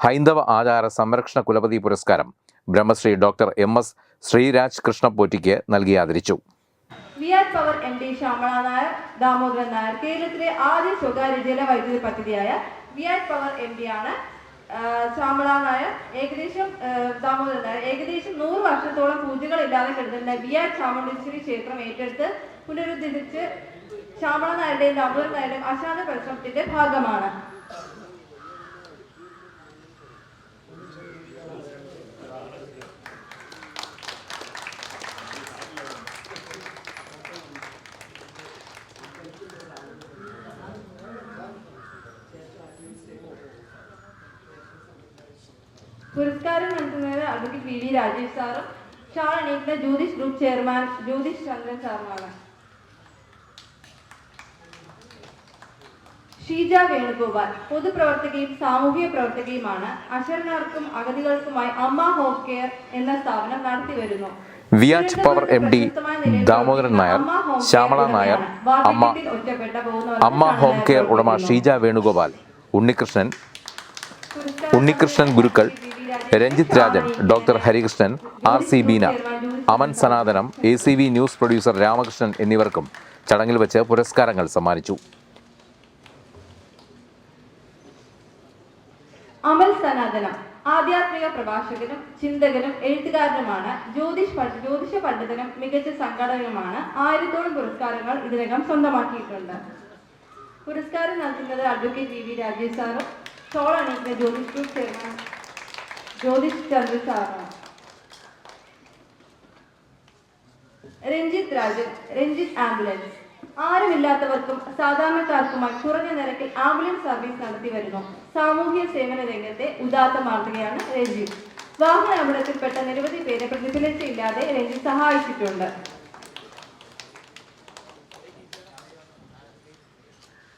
ഹൈന്ദവ ആചാര സംരക്ഷണ കുലപതി പുരസ്കാരം ബ്രഹ്മശ്രീ ഡോക്ടർ MS ശ്രീരാജ് കൃഷ്ണപോറ്റിക്ക് നൽകി ആദരിച്ചു. VR power MD Shyamala Nair, Damodaran Nair കേരളത്തിലെ ആദ്യ സ്വകാര്യ ജലവൈദ്യുതി പദ്ധതിയായ വിആർ പവർ MD ആണ് ശ്യാമള നായർ, ദാമോദരൻ നായർ ഏകദേശം 100 വർഷത്തോളം പൂജകളില്ലാതെ കിടന്നിരുന്ന വിയാർ ചാമുണ്ടേശ്വരി ക്ഷേത്രം ഏറ്റെടുത്ത് പുനരുദ്ധരിച്ച് ശ്യാമള നായരുടെയും ദാമോദരൻ നായരുടെയും അശാന്ത പരിശ്രമത്തിന്റെ ഭാഗമാണ്. പുരസ്കാരം നൽകുന്നത് അഡ്വക്കേറ്റ് വി വി രാജേഷ് സാറും ഷാൾ അണിയിക്കുന്ന ജ്യോതിഷ് ഗ്രൂപ്പ് ചെയർമാൻ ജ്യോതിഷ് ചന്ദ്രൻ സാറുമാണ്. ഷീജ വേണുഗോപാൽ പൊതുപ്രവർത്തകയും സാമൂഹിക പ്രവർത്തകയുമാണ്. അശരണർക്കും അഗതികൾക്കുമായി അമ്മ ഹോം കെയർ എന്ന സ്ഥാപനം നടത്തി വരുന്നു. Viyat power MD Damodaran Nair, Shyamala Nair, Amma home care ഉടമ Sheeja Venugopal, Unnikrishnan Gurukkal, Ranjith Rajan, doctor Harikrishnan, RC Beena, Aman Sanathanam, ACV news producer Ramakrishnan എന്നിവർക്കും ചടങ്ങിൽ വെച്ച് പുരസ്കാരങ്ങൾ സമ്മാനിച്ചു. അമൽ സനാതനം ആധ്യാത്മിക പ്രഭാഷകനും ചിന്തകനും എഴുത്തുകാരനുമാണ്. ജ്യോതിഷ പണ്ഡിതനും മികച്ച സംഘാടകനുമാണ്. 1000-ഓളം പുരസ്കാരങ്ങൾ ഇതിനകം സ്വന്തമാക്കിയിട്ടുണ്ട്. പുരസ്കാരം നൽകുന്നത് അഡ്വക്കേറ്റ് വി വി രാജേഷ് സാറും ഷോൾ അണിയിക്കുന്ന ജ്യോതിഷ് ഗ്രൂപ്പ് ചെയർമാൻ ജ്യോതിഷ് ചന്ദ്ര സാറാണ്. രഞ്ജിത്ത് രാജൻ, രഞ്ജിത്ത് ആംബുലൻസ് ആരുമില്ലാത്തവർക്കും സാധാരണക്കാർക്കുമായി കുറഞ്ഞ നിരക്കിൽ ആംബുലൻസ് സർവീസ് നടത്തി വരുന്നു. സാമൂഹ്യ സേവന രംഗത്തെ ഉദാത്ത മാതൃകയാണ് രഞ്ജിത്ത്. വാഹന അപകടത്തിൽപ്പെട്ട നിരവധി പേരെ പ്രതിഫലത്തില്ലാതെ രഞ്ജിത്ത് സഹായിച്ചിട്ടുണ്ട്.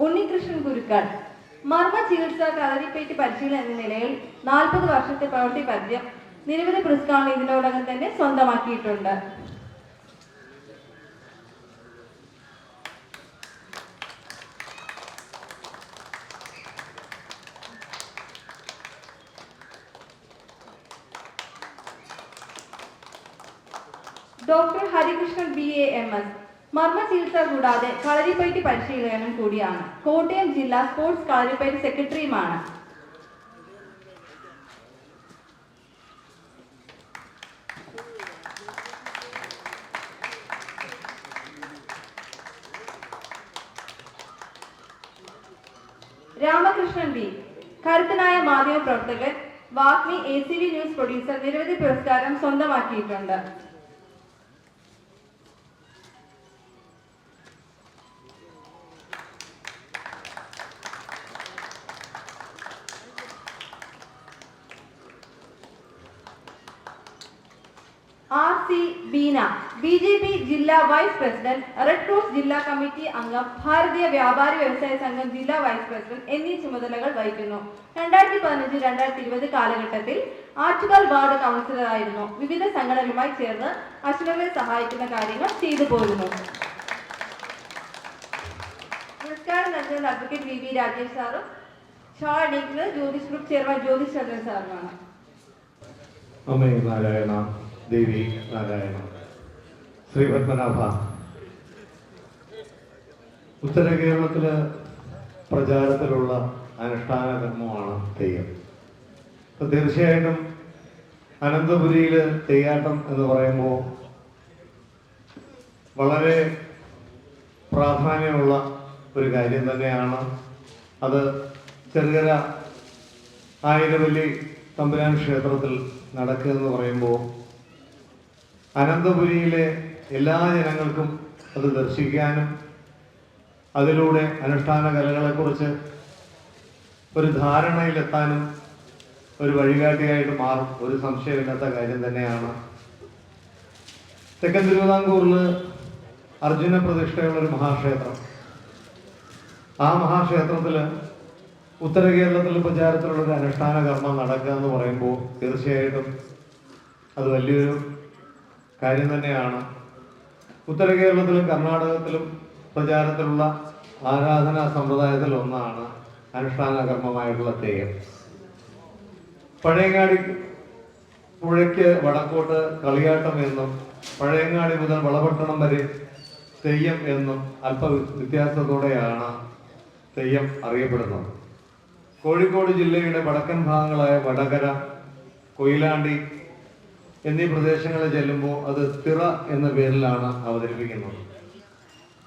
ഉണ്ണികൃഷ്ണൻ ഗുരുക്കൾ മർമ്മ ചികിത്സ കളരിപ്പയറ്റ് പരിശീലനം എന്ന നിലയിൽ 40 വർഷത്തെ പ്രവൃത്തി പരിചയം, നിരവധി പുരസ്കാരങ്ങൾ ഇതിനോടകം തന്നെ സ്വന്തമാക്കിയിട്ടുണ്ട്. ഡോക്ടർ ഹരികൃഷ്ണൻ BA MS മർമ്മ ചികിത്സ കൂടാതെ കളരിപ്പയറ്റ് പരിശീലകനും കൂടിയാണ്. കോട്ടയം ജില്ലാ സ്പോർട്സ് കളരിപ്പയറ്റ് സെക്രട്ടറിയുമാണ്. രാമകൃഷ്ണൻ B കരുത്തനായ മാധ്യമ പ്രവർത്തകൻ, വാഗ്മി, ACV ന്യൂസ് പ്രൊഡ്യൂസർ നിരവധി പുരസ്കാരം സ്വന്തമാക്കിയിട്ടുണ്ട്. RC ബീന BJP ജില്ലാ വൈസ് പ്രസിഡന്റ്, റെഡ് ക്രോസ് ജില്ലാ കമ്മിറ്റി അംഗം, ഭാരതീയ വ്യാപാരി വ്യവസായ സംഘം ജില്ലാ വൈസ് പ്രസിഡന്റ് എന്നീ ചുമതലകൾ വഹിക്കുന്നു. 2015-2020 കാലഘട്ടത്തിൽ ആറ്റുകാൽ വാർഡ് കൗൺസിലറായിരുന്നു. വിവിധ സംഘടനകളുമായി ചേർന്ന് അശ്വരെ സഹായിക്കുന്ന കാര്യങ്ങൾ ചെയ്തു പോരുന്നു. പുരസ്കാരം നൽകുന്നത് അഡ്വക്കേറ്റ് വി വി രാജേഷ് സാറും ഷാൾ അണിയിക്കുന്നത് ജ്യോതിഷ് ഗ്രൂപ്പ് ചെയർമാൻ ജ്യോതിഷ് ചന്ദ്രൻ സാറുമാണ്. അമ്മേ നാരായണ, ദേവി നാരായണ, ശ്രീ പത്മനാഭ. ഉത്തര കേരളത്തില് പ്രചാരത്തിലുള്ള അനുഷ്ഠാന കർമ്മമാണ് തെയ്യം. അപ്പം തീർച്ചയായിട്ടും അനന്തപുരിയിൽ തെയ്യാട്ടം എന്ന് പറയുമ്പോൾ വളരെ പ്രാധാന്യമുള്ള ഒരു കാര്യം തന്നെയാണ്. അത് ചെറുകര ആയിരവല്ലി തമ്പുരാൻ ക്ഷേത്രത്തിൽ നടക്കുക എന്ന് പറയുമ്പോൾ അനന്തപുരിയിലെ എല്ലാ ജനങ്ങൾക്കും അത് ദർശിക്കാനും അതിലൂടെ അനുഷ്ഠാന കലകളെക്കുറിച്ച് ഒരു ധാരണയിലെത്താനും ഒരു വഴികാട്ടിയായിട്ട് മാറും. ഒരു സംശയമില്ലാത്ത കാര്യം തന്നെയാണ്. തെക്കൻ തിരുവിതാംകൂറിൽ അർജുന പ്രതിഷ്ഠയുള്ളൊരു മഹാക്ഷേത്രം. ആ മഹാക്ഷേത്രത്തിൽ ഉത്തര കേരളത്തിൽ പ്രചാരത്തിലുള്ളൊരു അനുഷ്ഠാന കർമ്മം നടക്കുക എന്ന് പറയുമ്പോൾ തീർച്ചയായിട്ടും അത് വലിയൊരു കാര്യം തന്നെയാണ്. ഉത്തര കേരളത്തിലും കർണാടകത്തിലും പ്രചാരത്തിലുള്ള ആരാധനാ സമ്പ്രദായത്തിൽ ഒന്നാണ് അനുഷ്ഠാന കർമ്മമായിട്ടുള്ള തെയ്യം. പഴയങ്ങാടി പുഴയ്ക്ക് വടക്കോട്ട് കളിയാട്ടം എന്നും പഴയങ്ങാടി മുതൽ വളപട്ടണം വരെ തെയ്യം എന്നും അല്പ വ്യത്യാസത്തോടെയാണ് തെയ്യം അറിയപ്പെടുന്നത്. കോഴിക്കോട് ജില്ലയുടെ വടക്കൻ ഭാഗങ്ങളായ വടകര, കൊയിലാണ്ടി എന്നീ പ്രദേശങ്ങളിൽ ചെല്ലുമ്പോൾ അത് തിറ എന്ന പേരിലാണ് അവതരിപ്പിക്കുന്നത്.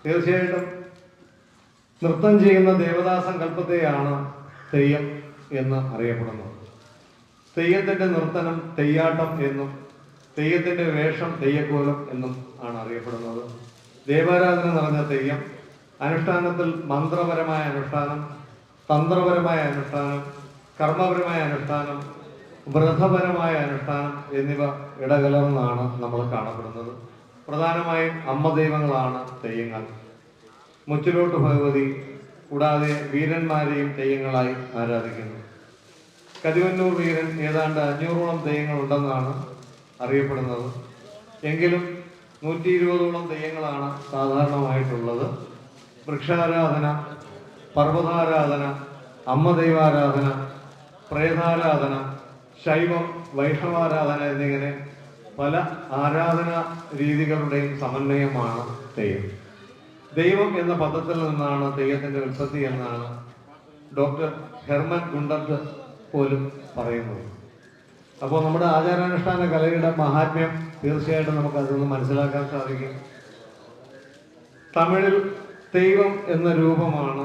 തീർച്ചയായിട്ടും നൃത്തം ചെയ്യുന്ന ദേവതാസങ്കല്പത്തെയാണ് തെയ്യം എന്ന് അറിയപ്പെടുന്നത്. തെയ്യത്തിൻ്റെ നർത്തനം തെയ്യാട്ടം എന്നും തെയ്യത്തിൻ്റെ വേഷം തെയ്യക്കോലം എന്നും ആണ് അറിയപ്പെടുന്നത്. ദേവാരാധന നിറഞ്ഞ തെയ്യം അനുഷ്ഠാനത്തിൽ മന്ത്രപരമായ അനുഷ്ഠാനം, തന്ത്രപരമായ അനുഷ്ഠാനം, കർമ്മപരമായ അനുഷ്ഠാനം, വ്രതപരമായ അനുഷ്ഠാനം എന്നിവ ഇടകലർന്നാണ് നമ്മൾ കാണപ്പെടുന്നത്. പ്രധാനമായും അമ്മ ദൈവങ്ങളാണ് തെയ്യങ്ങൾ. മുച്ചിലോട്ട് ഭഗവതി കൂടാതെ വീരന്മാരെയും തെയ്യങ്ങളായി ആരാധിക്കുന്നു. കതിവന്നൂർ വീരൻ ഏതാണ്ട് 500ഓളം തെയ്യങ്ങൾ ഉണ്ടെന്നാണ് അറിയപ്പെടുന്നത്. എങ്കിലും 120ഓളം തെയ്യങ്ങളാണ് സാധാരണമായിട്ടുള്ളത്. വൃക്ഷാരാധന, പർവ്വതാരാധന, അമ്മ ദൈവാരാധന, പ്രേതാരാധന, ശൈവം, വൈഷ്ണവാരാധന എന്നിങ്ങനെ പല ആരാധനാ രീതികളുടെയും സമന്വയമാണ് തെയ്യം. ദൈവം എന്ന പദത്തിൽ നിന്നാണ് തെയ്യത്തിൻ്റെ ഉൽപ്പത്തി എന്നാണ് ഡോക്ടർ ഹെർമൻ ഗുണ്ടർട്ട് പോലും പറയുന്നത്. അപ്പോൾ നമ്മുടെ ആചാരാനുഷ്ഠാന കലയുടെ മഹാത്മ്യം തീർച്ചയായിട്ടും നമുക്ക് അതിൽ നിന്ന് മനസ്സിലാക്കാൻ സാധിക്കും. തമിഴിൽ ദൈവം എന്ന രൂപമാണ്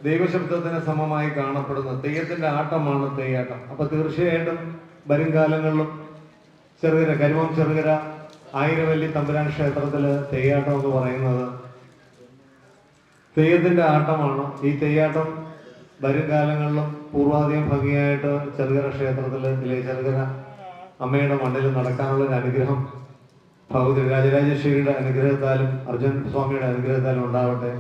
ദൈവശബ്ദത്തിന് സമമായി കാണപ്പെടുന്നത്. തെയ്യത്തിൻ്റെ ആട്ടമാണ് തെയ്യാട്ടം. അപ്പോൾ തീർച്ചയായിട്ടും വരും കാലങ്ങളിലും കരുവം ചെറുകര ആയിരവല്ലി തമ്പുരാൻ ക്ഷേത്രത്തിൽ തെയ്യാട്ടം എന്ന് പറയുന്നത് തെയ്യത്തിൻ്റെ ആട്ടമാണ്. ഈ തെയ്യാട്ടം വരും കാലങ്ങളിലും പൂർവാധികം ഭംഗിയായിട്ട് ചെറുകര ക്ഷേത്രത്തിൽ ചെറുകര അമ്മയുടെ മണ്ണിൽ നടക്കാനുള്ളൊരു അനുഗ്രഹം ഭഗവതി രാജരാജേശ്വരിയുടെ അനുഗ്രഹത്താലും അർജുൻ സ്വാമിയുടെ അനുഗ്രഹത്താലും ഉണ്ടാവട്ടെ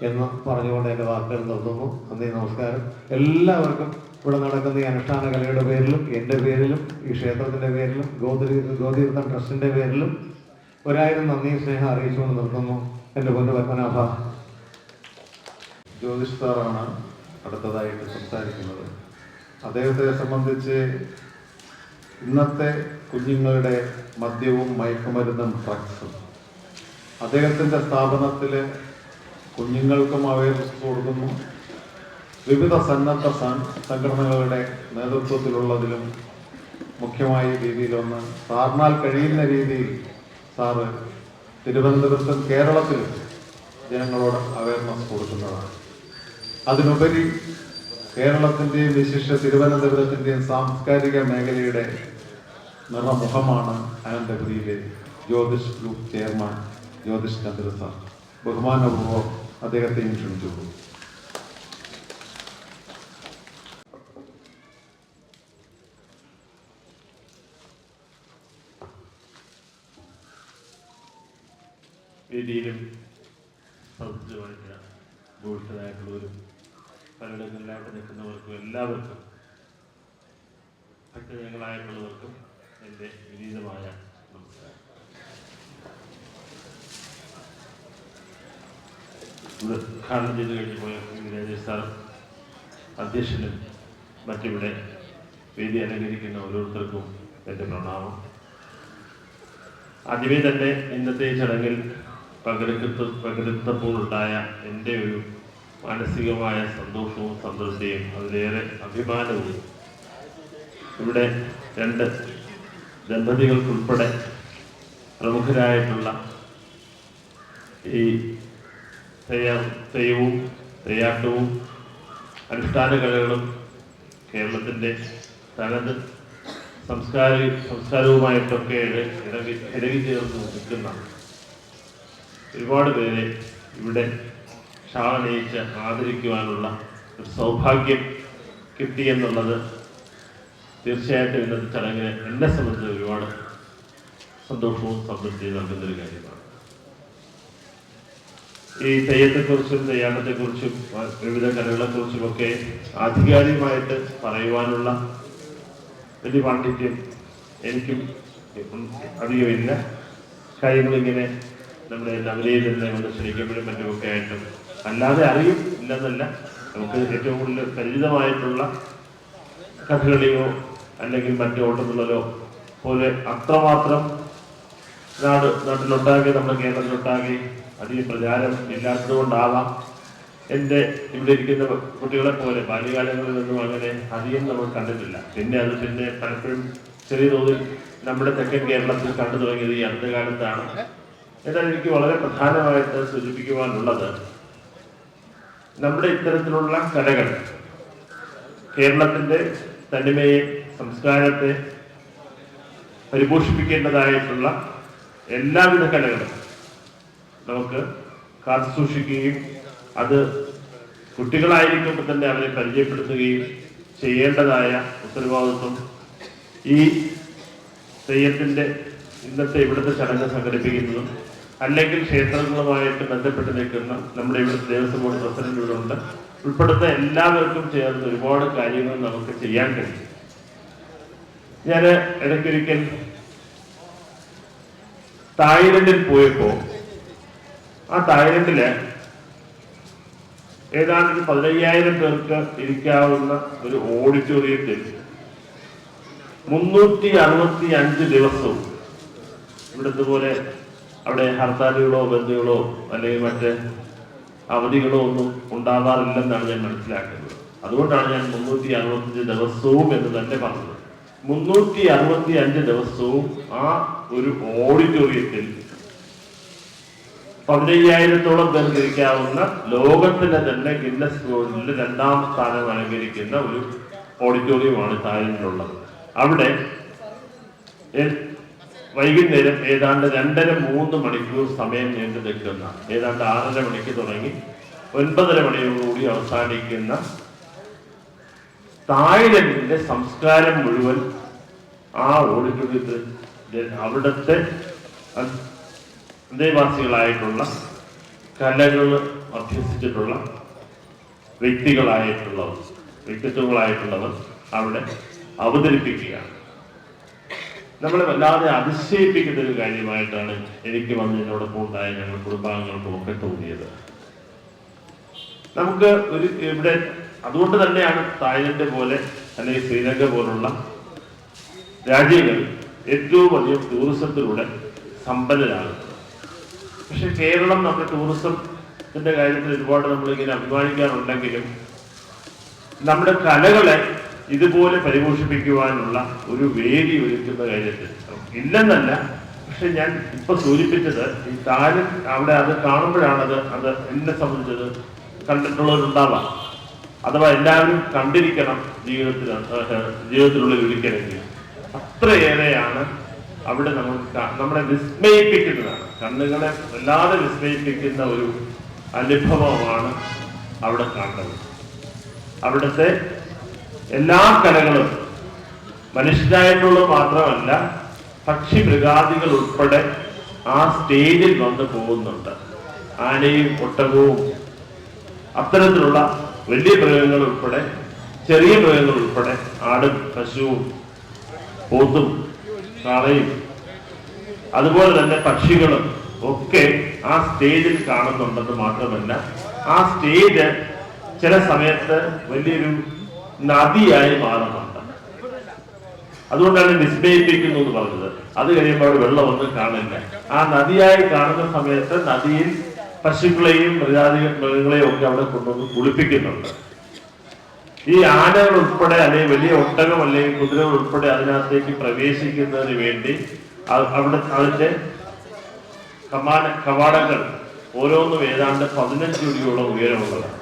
എന്ന് പറഞ്ഞുകൊണ്ട് എൻ്റെ വാക്കുകൾ നിർത്തുന്നു. നന്ദി, നമസ്കാരം. എല്ലാവർക്കും ഇവിടെ നടക്കുന്ന ഈ അനുഷ്ഠാന കലയുടെ പേരിലും എൻ്റെ പേരിലും ഈ ക്ഷേത്രത്തിൻ്റെ പേരിലും ഗോതീർത്ഥം ട്രസ്റ്റിൻ്റെ പേരിലും 1000 നന്ദി സ്നേഹം അറിയിച്ചുകൊണ്ട് നിർത്തുന്നു. എൻ്റെ പൊന്നു പത്മനാഭ. ജ്യോതിഷ് സാറാണ് അടുത്തതായിട്ട് സംസാരിക്കുന്നത്. അദ്ദേഹത്തെ സംബന്ധിച്ച് ഇന്നത്തെ കുഞ്ഞുങ്ങളുടെ മദ്യവും മയക്കുമരുന്നും ഡ്രഗ്സും അദ്ദേഹത്തിൻ്റെ സ്ഥാപനത്തിൽ കുഞ്ഞുങ്ങൾക്കും അവയർനെസ് കൊടുക്കുന്നു. വിവിധ സന്നദ്ധ സംഘടനകളുടെ നേതൃത്വത്തിലുള്ളതിലും മുഖ്യമായ രീതിയിലൊന്ന് സാറിനാൽ കഴിയുന്ന രീതിയിൽ സാറ് തിരുവനന്തപുരത്തും കേരളത്തിലും ജനങ്ങളോട് അവയർനെസ് കൊടുക്കുന്നതാണ്. അതിനുപരി കേരളത്തിൻ്റെയും വിശിഷ്ട തിരുവനന്തപുരത്തിൻ്റെയും സാംസ്കാരിക മേഖലയുടെ നിറമുഖമാണ് അനന്തപുരിയിലെ Jyothish group chairman Jyothish Chandra sir. ബഹുമാനപൂർവ്വം അദ്ദേഹത്തെയും ക്ഷണിച്ചു. വേദിയിലും സൗഹൃദമായിട്ട് ഭൂഷിതരായിട്ടുള്ളവരും പലയിടങ്ങളിലായിട്ട് നിൽക്കുന്നവർക്കും എല്ലാവർക്കും ഭക്തജനങ്ങളായിട്ടുള്ളവർക്കും എൻ്റെ വിനീതമായ നമസ്കാരം. ഇവിടെ ഉദ്ഘാടനം ചെയ്ത് കഴിഞ്ഞ് പോയ രാജേഷ് സാർ അധ്യക്ഷനും മറ്റിവിടെ വേദി അലങ്കരിക്കുന്ന ഓരോരുത്തർക്കും എൻ്റെ പ്രണാമം. ആദ്യമേ തന്നെ ഇന്നത്തെ ചടങ്ങിൽ പങ്കെടുത്തപ്പോഴുണ്ടായ എൻ്റെ ഒരു മാനസികമായ സന്തോഷവും സംതൃപ്തിയും അതിലേറെ അഭിമാനവും ഇവിടെ 2 ദമ്പതികൾക്കുൾപ്പെടെ പ്രമുഖരായിട്ടുള്ള ഈ തെയ്യവും തെയ്യാട്ടവും അനുഷ്ഠാന കലകളും കേരളത്തിൻ്റെ തനത് സംസ്കാരവുമായിട്ടൊക്കെ ഇടകിച്ചേർന്ന് നിൽക്കുന്ന ഒരുപാട് പേരെ ഇവിടെ ക്ഷാളനയിച്ച് ആദരിക്കുവാനുള്ള ഒരു സൗഭാഗ്യം കിട്ടിയെന്നുള്ളത് തീർച്ചയായിട്ടും ഇന്നത്തെ ചടങ്ങിന് എന്നെ സംബന്ധിച്ച് ഒരുപാട് സന്തോഷവും സംതൃപ്തിയും നൽകുന്നൊരു കാര്യമാണ്. ഈ തെയ്യത്തെക്കുറിച്ചും തെയ്യാട്ടത്തെക്കുറിച്ചും വിവിധ കലകളെക്കുറിച്ചുമൊക്കെ ആധികാരികമായിട്ട് പറയുവാനുള്ള വലിയ പാണ്ഡിത്യം എനിക്കും അധികമില്ല. കാര്യങ്ങളിങ്ങനെ നമ്മുടെ നവലയിൽ നിന്ന് കൊണ്ട് ക്ഷണിക്കപ്പെടും മറ്റുമൊക്കെ ആയിട്ടും അല്ലാതെ അറിയും ഇല്ലെന്നല്ല. നമുക്ക് ഏറ്റവും കൂടുതൽ പരിചിതമായിട്ടുള്ള കഥകളിയോ അല്ലെങ്കിൽ മറ്റു ഓട്ടത്തുള്ളലോ പോലെ അത്രമാത്രം നാട്ടിലൊട്ടാകെ നമ്മുടെ കേരളത്തിലൊട്ടാകെ അധികം പ്രചാരം ഇല്ലാത്തത് കൊണ്ടാവാം എൻ്റെ ഇവിടെ ഇരിക്കുന്ന കുട്ടികളെ പോലെ ബാല്യകാലങ്ങളിൽ നിന്നും അങ്ങനെ അധികം നമ്മൾ കണ്ടിട്ടില്ല. പിന്നെ പലപ്പോഴും ചെറിയ തോതിൽ നമ്മുടെ തെക്കൻ കേരളത്തിൽ കണ്ടു തുടങ്ങിയത് ഈ അടുത്ത കാലത്താണ്. എന്നാൽ എനിക്ക് വളരെ പ്രധാനമായിട്ട് സൂചിപ്പിക്കുവാനുള്ളത്, നമ്മുടെ ഇത്തരത്തിലുള്ള കലകൾ കേരളത്തിൻ്റെ തനിമയെ, സംസ്കാരത്തെ പരിപോഷിപ്പിക്കേണ്ടതായിട്ടുള്ള എല്ലാവിധ കലകളും നമുക്ക് കാത്തു സൂക്ഷിക്കുകയും അത് കുട്ടികളായിരിക്കുമ്പോൾ തന്നെ അവരെ പരിചയപ്പെടുത്തുകയും ചെയ്യേണ്ടതായ ഉത്തരവാദിത്വം ഈ തെയ്യത്തിൻ്റെ ഇന്നത്തെ ഇവിടുത്തെ ചടങ്ങ് സംഘടിപ്പിക്കുന്നതും അല്ലെങ്കിൽ ക്ഷേത്രങ്ങളുമായിട്ട് ബന്ധപ്പെട്ട് നിൽക്കുന്ന നമ്മുടെ ഇവിടുത്തെ ദേവസ്വം ബോർഡ് പ്രസിഡന്റ് ഇവിടെ ഉണ്ട് ഉൾപ്പെടുന്ന എല്ലാവർക്കും ചേർന്ന് ഒരുപാട് കാര്യങ്ങൾ നമുക്ക് ചെയ്യാൻ കഴിയും. ഞാൻ ഇടയ്ക്കൊരിക്കൽ തായ്ലൻഡിൽ പോയപ്പോൾ ആ തായ്ലൻഡില് ഏതാണ്ട് 15,000 പേർക്ക് ഇരിക്കാവുന്ന ഒരു ഓഡിറ്റോറിയത്തിൽ 365 ദിവസവും ഇവിടുത്തെ പോലെ അവിടെ ഹർത്താലുകളോ ബന്ധുകളോ അല്ലെങ്കിൽ മറ്റ് അവധികളോ ഒന്നും ഉണ്ടാകാറില്ലെന്നാണ് ഞാൻ മനസ്സിലാക്കുന്നത്. അതുകൊണ്ടാണ് ഞാൻ 365 ദിവസവും എന്ന് തന്നെ പറഞ്ഞത്. 365 ദിവസവും ആ ഒരു ഓഡിറ്റോറിയത്തിൽ 15,000-ഓളം പേർക്ക് ഇരിക്കാവുന്ന ലോകത്തിലെ തന്നെ ഗിന്നസ് വേൾഡിൽ 2ാം സ്ഥാനം അലങ്കരിക്കുന്ന ഒരു ഓഡിറ്റോറിയമാണ് തായ്ലൻഡിലുള്ളത്. അവിടെ വൈകുന്നേരം ഏതാണ്ട് 2.5-3 മണിക്കൂർ സമയം നീണ്ടു നിൽക്കുന്ന, ഏതാണ്ട് 6:30 മണിക്ക് തുടങ്ങി 9:30 മണിയോടുകൂടി അവസാനിക്കുന്ന തായ്ലൻഡിന്റെ സംസ്കാരം മുഴുവൻ ആ ഓഡിറ്റോറിയത്തിൽ അവിടുത്തെ അന്തേവാസികളായിട്ടുള്ള കലകൾ അഭ്യസിച്ചിട്ടുള്ള വ്യക്തിത്വങ്ങളായിട്ടുള്ളവർ അവിടെ അവതരിപ്പിക്കുകയാണ്. നമ്മളെ വല്ലാതെ അതിശയിപ്പിക്കുന്ന ഒരു കാര്യമായിട്ടാണ് എനിക്ക് വന്ന് എന്നോടൊപ്പം ഉണ്ടായ ഞങ്ങൾ കുടുംബാംഗങ്ങൾക്കും ഒക്കെ തോന്നിയത്. നമുക്ക് ഇവിടെ അതുകൊണ്ട് തന്നെയാണ് തായ്ലൻഡ് പോലെ അല്ലെങ്കിൽ ശ്രീലങ്ക പോലുള്ള രാജ്യങ്ങൾ ഏറ്റവും അധികം ടൂറിസത്തിലൂടെ സമ്പന്നരാകുന്നത്. പക്ഷെ കേരളം നമ്മുടെ ടൂറിസത്തിന്റെ കാര്യത്തിൽ ഒരുപാട് നമ്മളിങ്ങനെ അഭിമാനിക്കാറുണ്ടെങ്കിലും നമ്മുടെ കലകളെ ഇതുപോലെ പരിപോഷിപ്പിക്കുവാനുള്ള ഒരു വേദി ഒരുക്കുന്ന കാര്യത്തിൽ ഇല്ലെന്നല്ല. പക്ഷെ ഞാൻ ഇപ്പൊ സൂചിപ്പിച്ചത് ഈ തായ്ലൻഡ് അവിടെ അത് കാണുമ്പോഴാണ് അത് എന്നെ സംബന്ധിച്ചത് കണ്ടിട്ടുള്ളവരുണ്ടാവാം, അഥവാ എല്ലാവരും കണ്ടിരിക്കണം ജീവിതത്തിനുള്ളിൽ ഒരിക്കലെങ്കിലും. അത്രയേറെയാണ് അവിടെ നമ്മളെ വിസ്മയിപ്പിക്കുന്നതാണ്, കണ്ണുകളെ വല്ലാതെ വിസ്മയിപ്പിക്കുന്ന ഒരു അനുഭവമാണ് അവിടെ കാണുന്നത്. അവിടുത്തെ എല്ലാ കലകളും മനുഷ്യരായിട്ടുള്ളത് മാത്രമല്ല, പക്ഷി മൃഗാദികൾ ഉൾപ്പെടെ ആ സ്റ്റേജിൽ വന്ന് പോകുന്നുണ്ട്. ആനയും ഒട്ടകവും അത്തരത്തിലുള്ള വലിയ മൃഗങ്ങൾ ഉൾപ്പെടെ ചെറിയ മൃഗങ്ങൾ ഉൾപ്പെടെ ആടും പശുവും പോത്തും കാളയും അതുപോലെ തന്നെ പക്ഷികളും ഒക്കെ ആ സ്റ്റേജിൽ കാണുന്നുണ്ടെന്ന് മാത്രമല്ല, ആ സ്റ്റേജ് ചില സമയത്ത് വലിയൊരു നദിയായി മാറുന്നുണ്ട്. അതുകൊണ്ടാണ് വിസ്മയിപ്പിക്കുന്നു എന്ന് പറഞ്ഞത്. അത് കഴിയുമ്പോൾ അവിടെ വെള്ളമൊന്നും കാണില്ല. ആ നദിയായി കാണുന്ന സമയത്ത് നദിയിൽ പശുക്കളെയും മൃഗങ്ങളെയും ഒക്കെ അവിടെ കൊണ്ടുവന്ന് കുളിപ്പിക്കുന്നുണ്ട്. ഈ ആനകൾ ഉൾപ്പെടെ അല്ലെങ്കിൽ വലിയ ഒട്ടകം അല്ലെങ്കിൽ കുതിരകൾ ഉൾപ്പെടെ അതിനകത്തേക്ക് പ്രവേശിക്കുന്നതിന് വേണ്ടി അവിടെ അതിന്റെ കവാടങ്ങൾ ഓരോന്നും ഏതാണ്ട് 15 അടിയോളം ഉയരമുള്ളതാണ്.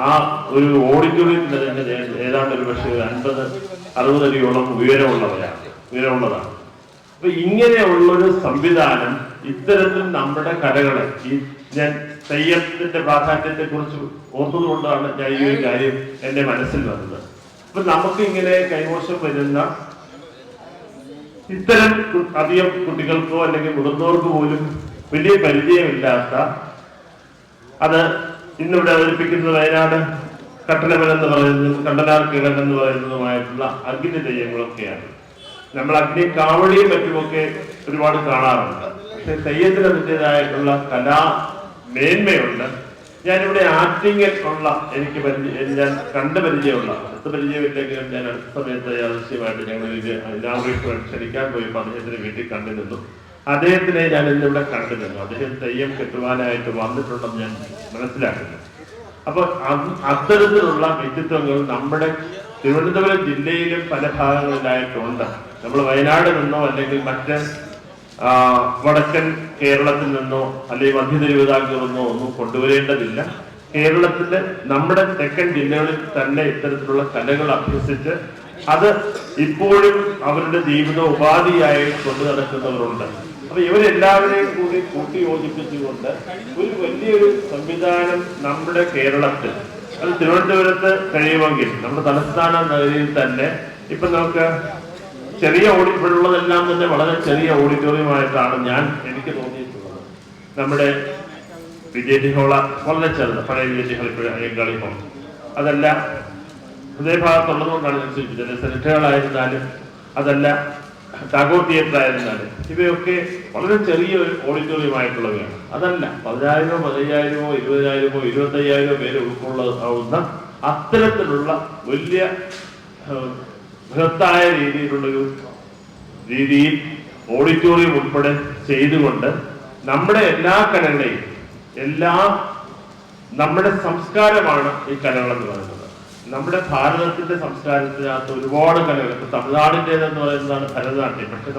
ആ ഒരു ഓഡിറ്റോറിയത്തിൽ തന്നെ ഏതാണ്ട് ഒരു പക്ഷേ 50-60 അടിയോളം ഉയരമുള്ളതാണ്. അപ്പൊ ഇങ്ങനെയുള്ളൊരു സംവിധാനം ഇത്തരത്തിൽ നമ്മുടെ കലകളെ ഞാൻ തെയ്യത്തിന്റെ പ്രാധാന്യത്തെ കുറിച്ച് ഓർത്തതുകൊണ്ടാണ് ഞാൻ ഈ ഒരു കാര്യം എന്റെ മനസ്സിൽ വന്നത്. അപ്പൊ നമുക്ക് ഇങ്ങനെ കൈമോശം വരുന്ന ഇത്തരം അധികം കുട്ടികൾക്കോ അല്ലെങ്കിൽ മുതിർന്നവർക്ക് പോലും വലിയ പരിചയമില്ലാത്ത, അത് ഇന്നിവിടെ അവതരിപ്പിക്കുന്നത് വയനാട് കട്ടലമൻ എന്ന് പറയുന്നതും കണ്ടനാർ കിഴൻ എന്ന് പറയുന്നതുമായിട്ടുള്ള അഗ്നി തെയ്യങ്ങളൊക്കെയാണ്. നമ്മൾ അഗ്നി കാവടിയും മറ്റുമൊക്കെ ഒരുപാട് കാണാറുണ്ട്. പക്ഷെ തെയ്യത്തിന് അതിൻ്റെതായിട്ടുള്ള കലാ മേന്മയുണ്ട്. ഞാനിവിടെ ആറ്റിങ്ങൽ ഉള്ള ഞാൻ കണ്ട പരിചയമുള്ള, അടുത്ത പരിചയമില്ലെങ്കിലും ഞാൻ അടുത്ത സമയത്ത് ആവശ്യമായിട്ട് ഞങ്ങൾ ഇനാഗുറേഷൻ ക്ഷണിക്കാൻ പോയപ്പോൾ അദ്ദേഹത്തിന് വീട്ടിൽ കണ്ടിരുന്നു. അദ്ദേഹത്തിനെ ഞാൻ ഇന്നിവിടെ കണ്ടിരുന്നു. അദ്ദേഹം തെയ്യം കെട്ടുവാനായിട്ട് വന്നിട്ടുണ്ടെന്ന് ഞാൻ മനസ്സിലാക്കുന്നു. അപ്പൊ അത്തരത്തിലുള്ള വ്യക്തിത്വങ്ങൾ നമ്മുടെ തിരുവനന്തപുരം ജില്ലയിലും പല ഭാഗങ്ങളിലായിട്ടുണ്ട്. നമ്മൾ വയനാട് നിന്നോ അല്ലെങ്കിൽ മറ്റ് വടക്കൻ കേരളത്തിൽ നിന്നോ അല്ലെങ്കിൽ മധ്യ തിരുവിതാംകൂറിൽ നിന്നോ ഒന്നും കൊണ്ടുവരേണ്ടതില്ല. കേരളത്തിന്റെ നമ്മുടെ തെക്കൻ ജില്ലകളിൽ തന്നെ ഇത്തരത്തിലുള്ള കലകൾ അഭ്യസിച്ച് അത് ഇപ്പോഴും അവരുടെ ജീവിത ഉപാധിയായി കൊണ്ടു നടക്കുന്നവരുണ്ട്. അപ്പൊ ഇവരെല്ലാവരെയും കൂടി കൂട്ടി യോജിപ്പിച്ചുകൊണ്ട് ഒരു വലിയൊരു സംവിധാനം നമ്മുടെ കേരളത്തിൽ, അത് തിരുവനന്തപുരത്ത് കഴിയുമെങ്കിൽ നമ്മുടെ തലസ്ഥാന നഗരിയിൽ തന്നെ ഇപ്പൊ നമുക്ക് ചെറിയ ഇവിടെയുള്ളതെല്ലാം തന്നെ വളരെ ചെറിയ ഓഡിറ്റോറിയമായിട്ടാണ് എനിക്ക് തോന്നിയിട്ടുള്ളത്. നമ്മുടെ വിജയ് ഹോള വളരെ ചെറുത്, പഴയ വിജയ് ഹോൾ ഇപ്പോഴും അയ്യങ്കാളി ഹോൾ, അതല്ല ഹൃദയഭാഗത്തുള്ളതുകൊണ്ടാണ് ഞാൻ സൂചിപ്പിച്ചത്. സെനറ്റുകളായിരുന്നാലും അതല്ല ടാഗോർ തിയേറ്റർ ആയിരുന്നാലും ഇവയൊക്കെ വളരെ ചെറിയൊരു ഓഡിറ്റോറിയമായിട്ടുള്ളവയാണ്. അതല്ല 10,000, 15,000, 20,000, 25,000 പേര് ഉൾക്കൊള്ളാവുന്ന അത്തരത്തിലുള്ള വലിയ ബൃഹത്തായ രീതിയിൽ ഓഡിറ്റോറിയം ഉൾപ്പെടെ ചെയ്തുകൊണ്ട് നമ്മുടെ എല്ലാ കലകളെയും നമ്മുടെ സംസ്കാരമാണ് ഈ കലകളെന്ന് പറയുന്നത്. നമ്മുടെ ഭാരതത്തിന്റെ സംസ്കാരത്തിനകത്ത് ഒരുപാട് കലകൾ, ഇപ്പൊ തമിഴ്നാടിൻ്റെതെന്ന് പറയുന്നതാണ് ഭരതനാട്യം. പക്ഷെ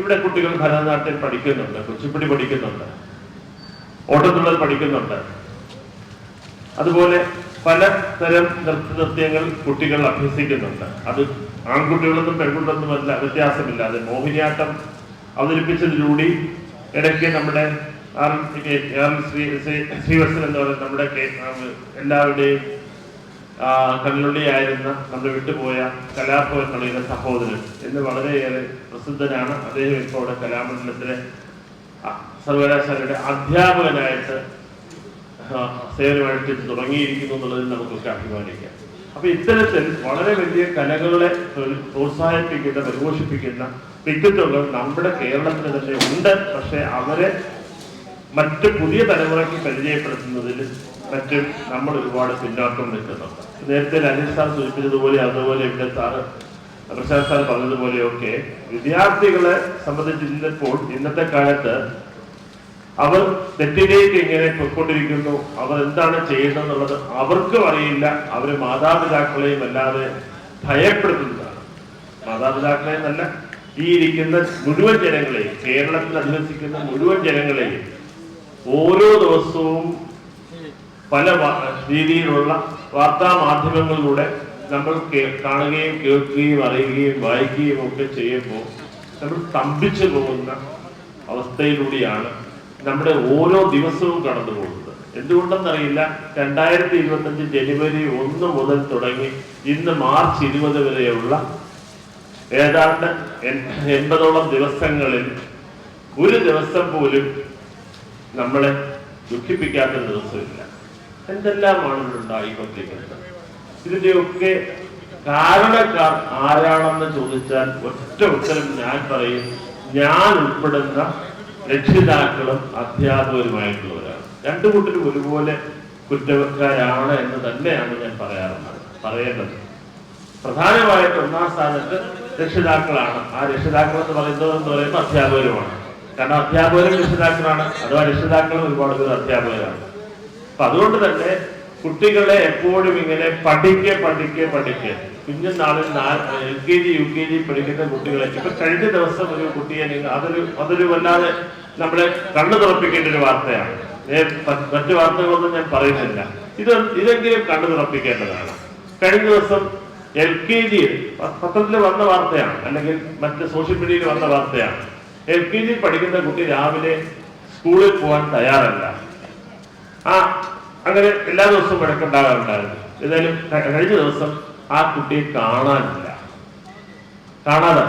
ഇവിടെ കുട്ടികൾ ഭരതനാട്യം പഠിക്കുന്നുണ്ട്, കുച്ചിപ്പുടി പഠിക്കുന്നുണ്ട്, ഓട്ടത്തുള്ളൽ പഠിക്കുന്നുണ്ട്. അതുപോലെ പലതരം നൃത്യങ്ങൾ കുട്ടികൾ അഭ്യസിക്കുന്നുണ്ട്. അത് ആൺകുട്ടികളൊന്നും പെൺകുട്ടികളൊന്നുമല്ല, വ്യത്യാസമില്ലാതെ മോഹിനിയാട്ടം അവതരിപ്പിച്ചതിലൂടെ ഇടയ്ക്ക് നമ്മുടെ ശ്രീവത്സൻ എന്ന് പറയുന്ന നമ്മുടെ എല്ലാവരുടെയും കണ്ണുള്ളിയായിരുന്ന നമ്മുടെ വിട്ടുപോയ കലാഭവൻ കളിയുടെ സഹോദരൻ എന്ന് വളരെയേറെ പ്രസിദ്ധനാണ്. അദ്ദേഹം ഇപ്പോൾ അവിടെ കലാമണ്ഡലത്തിലെ സർവകലാശാലയുടെ അധ്യാപകനായിട്ട് സേവനമനുഷ്ഠിച്ച് തുടങ്ങിയിരിക്കുന്നു എന്നുള്ളതിൽ നമുക്കൊക്കെ അഭിമാനിക്കാം. അപ്പൊ ഇത്തരത്തിൽ വളരെ വലിയ കലകളെ പ്രോത്സാഹിപ്പിക്കുന്ന, പരിപോഷിപ്പിക്കുന്ന വ്യക്തിത്വങ്ങൾ നമ്മുടെ കേരളത്തിന് തന്നെ ഉണ്ട്. പക്ഷെ അവരെ മറ്റ് പുതിയ തലമുറയ്ക്ക് പരിചയപ്പെടുത്തുന്നതിൽ മറ്റും നമ്മൾ ഒരുപാട് പിന്നോക്കം നിൽക്കുന്നുണ്ട്. നേരത്തെ അനിൽ സാർ സൂചിപ്പിച്ചതുപോലെ, അതുപോലെ ഇവിടെ സാറ് പ്രശാന്ത് സാർ പറഞ്ഞതുപോലെയൊക്കെ വിദ്യാർത്ഥികളെ സംബന്ധിച്ചിരുന്നപ്പോൾ ഇന്നത്തെ കാലത്ത് അവർ തെറ്റിലേക്ക് ഇങ്ങനെ പൊയ്ക്കൊണ്ടിരിക്കുന്നു, അവർ എന്താണ് ചെയ്യുന്നതെന്നുള്ളത് അവർക്കും അറിയില്ല. അവര് മാതാപിതാക്കളെയും അല്ലാതെ ഭയപ്പെടുത്തുന്നതാണ്. മാതാപിതാക്കളെ എന്നല്ല, ഈ ഇരിക്കുന്ന മുഴുവൻ ജനങ്ങളെയും, കേരളത്തിൽ അധിവസിക്കുന്ന മുഴുവൻ ജനങ്ങളെയും ഓരോ ദിവസവും പല രീതിയിലുള്ള വാർത്താ മാധ്യമങ്ങളിലൂടെ നമ്മൾ കാണുകയും കേൾക്കുകയും അറിയുകയും വായിക്കുകയും ഒക്കെ ചെയ്യുമ്പോൾ നമ്മൾ സ്തംഭിച്ചു പോകുന്ന അവസ്ഥയിലൂടെയാണ് നമ്മുടെ ഓരോ ദിവസവും കടന്നു പോകുന്നത്. എന്തുകൊണ്ടെന്നറിയില്ല. 2025 ജനുവരി 1 മുതൽ തുടങ്ങി ഇന്ന് മാർച്ച് 20 വരെയുള്ള ഏതാണ്ട് 80ഓളം ദിവസങ്ങളിൽ ഒരു ദിവസം പോലും നമ്മളെ ദുഃഖിപ്പിക്കാത്ത ദിവസമില്ല. എന്തെല്ലാമാണ് ഇവിടെ ഉണ്ടായിക്കൊണ്ടിരിക്കുന്നത്? ഇതിന്റെയൊക്കെ കാരണക്കാർ ആരാണെന്ന് ചോദിച്ചാൽ ഒറ്റ ഉത്തരം ഞാൻ പറയും, ഞാൻ ഉൾപ്പെടുന്ന രക്ഷിതാക്കളും അധ്യാപകരുമായിട്ടുള്ളവരാണ്. രണ്ടു കൂട്ടരും ഒരുപോലെ കുറ്റക്കാരാണ് എന്ന് തന്നെയാണ് ഞാൻ പറയേണ്ടത്. പ്രധാനമായിട്ട് ഒന്നാം സ്ഥാനത്ത് രക്ഷിതാക്കളാണ്. ആ രക്ഷിതാക്കൾ എന്ന് പറയുമ്പോൾ അധ്യാപകരുമാണ്. കാരണം അധ്യാപകരും രക്ഷിതാക്കളാണ്, അഥവാ രക്ഷിതാക്കളും ഒരുപാട് പേർ അധ്യാപകരാണ്. അപ്പൊ അതുകൊണ്ട് തന്നെ കുട്ടികളെ എപ്പോഴും ഇങ്ങനെ പഠിക്കുക കുഞ്ഞുനാളിൽ LKG UKG പഠിക്കുന്ന കുട്ടികളെ ഇപ്പൊ കഴിഞ്ഞ ദിവസം ഒരു കുട്ടിയെ അതൊരു വല്ലാതെ നമ്മളെ കണ്ണു തുറപ്പിക്കേണ്ട ഒരു വാർത്തയാണ്. മറ്റു വാർത്തകളൊന്നും ഞാൻ പറയുന്നില്ല. ഇതെങ്കിലും കണ്ണു തുറപ്പിക്കേണ്ടതാണ്. കഴിഞ്ഞ ദിവസം LKG പത്രത്തിൽ വന്ന വാർത്തയാണ്, അല്ലെങ്കിൽ മറ്റ് സോഷ്യൽ മീഡിയയിൽ വന്ന വാർത്തയാണ്. LKG പഠിക്കുന്ന കുട്ടി രാവിലെ സ്കൂളിൽ പോകാൻ തയ്യാറല്ല. അങ്ങനെ എല്ലാ ദിവസവും വഴക്കുണ്ടാകാറുണ്ടായിരുന്നു. ഏതായാലും കഴിഞ്ഞ ദിവസം ആ കുട്ടിയെ കാണാതെ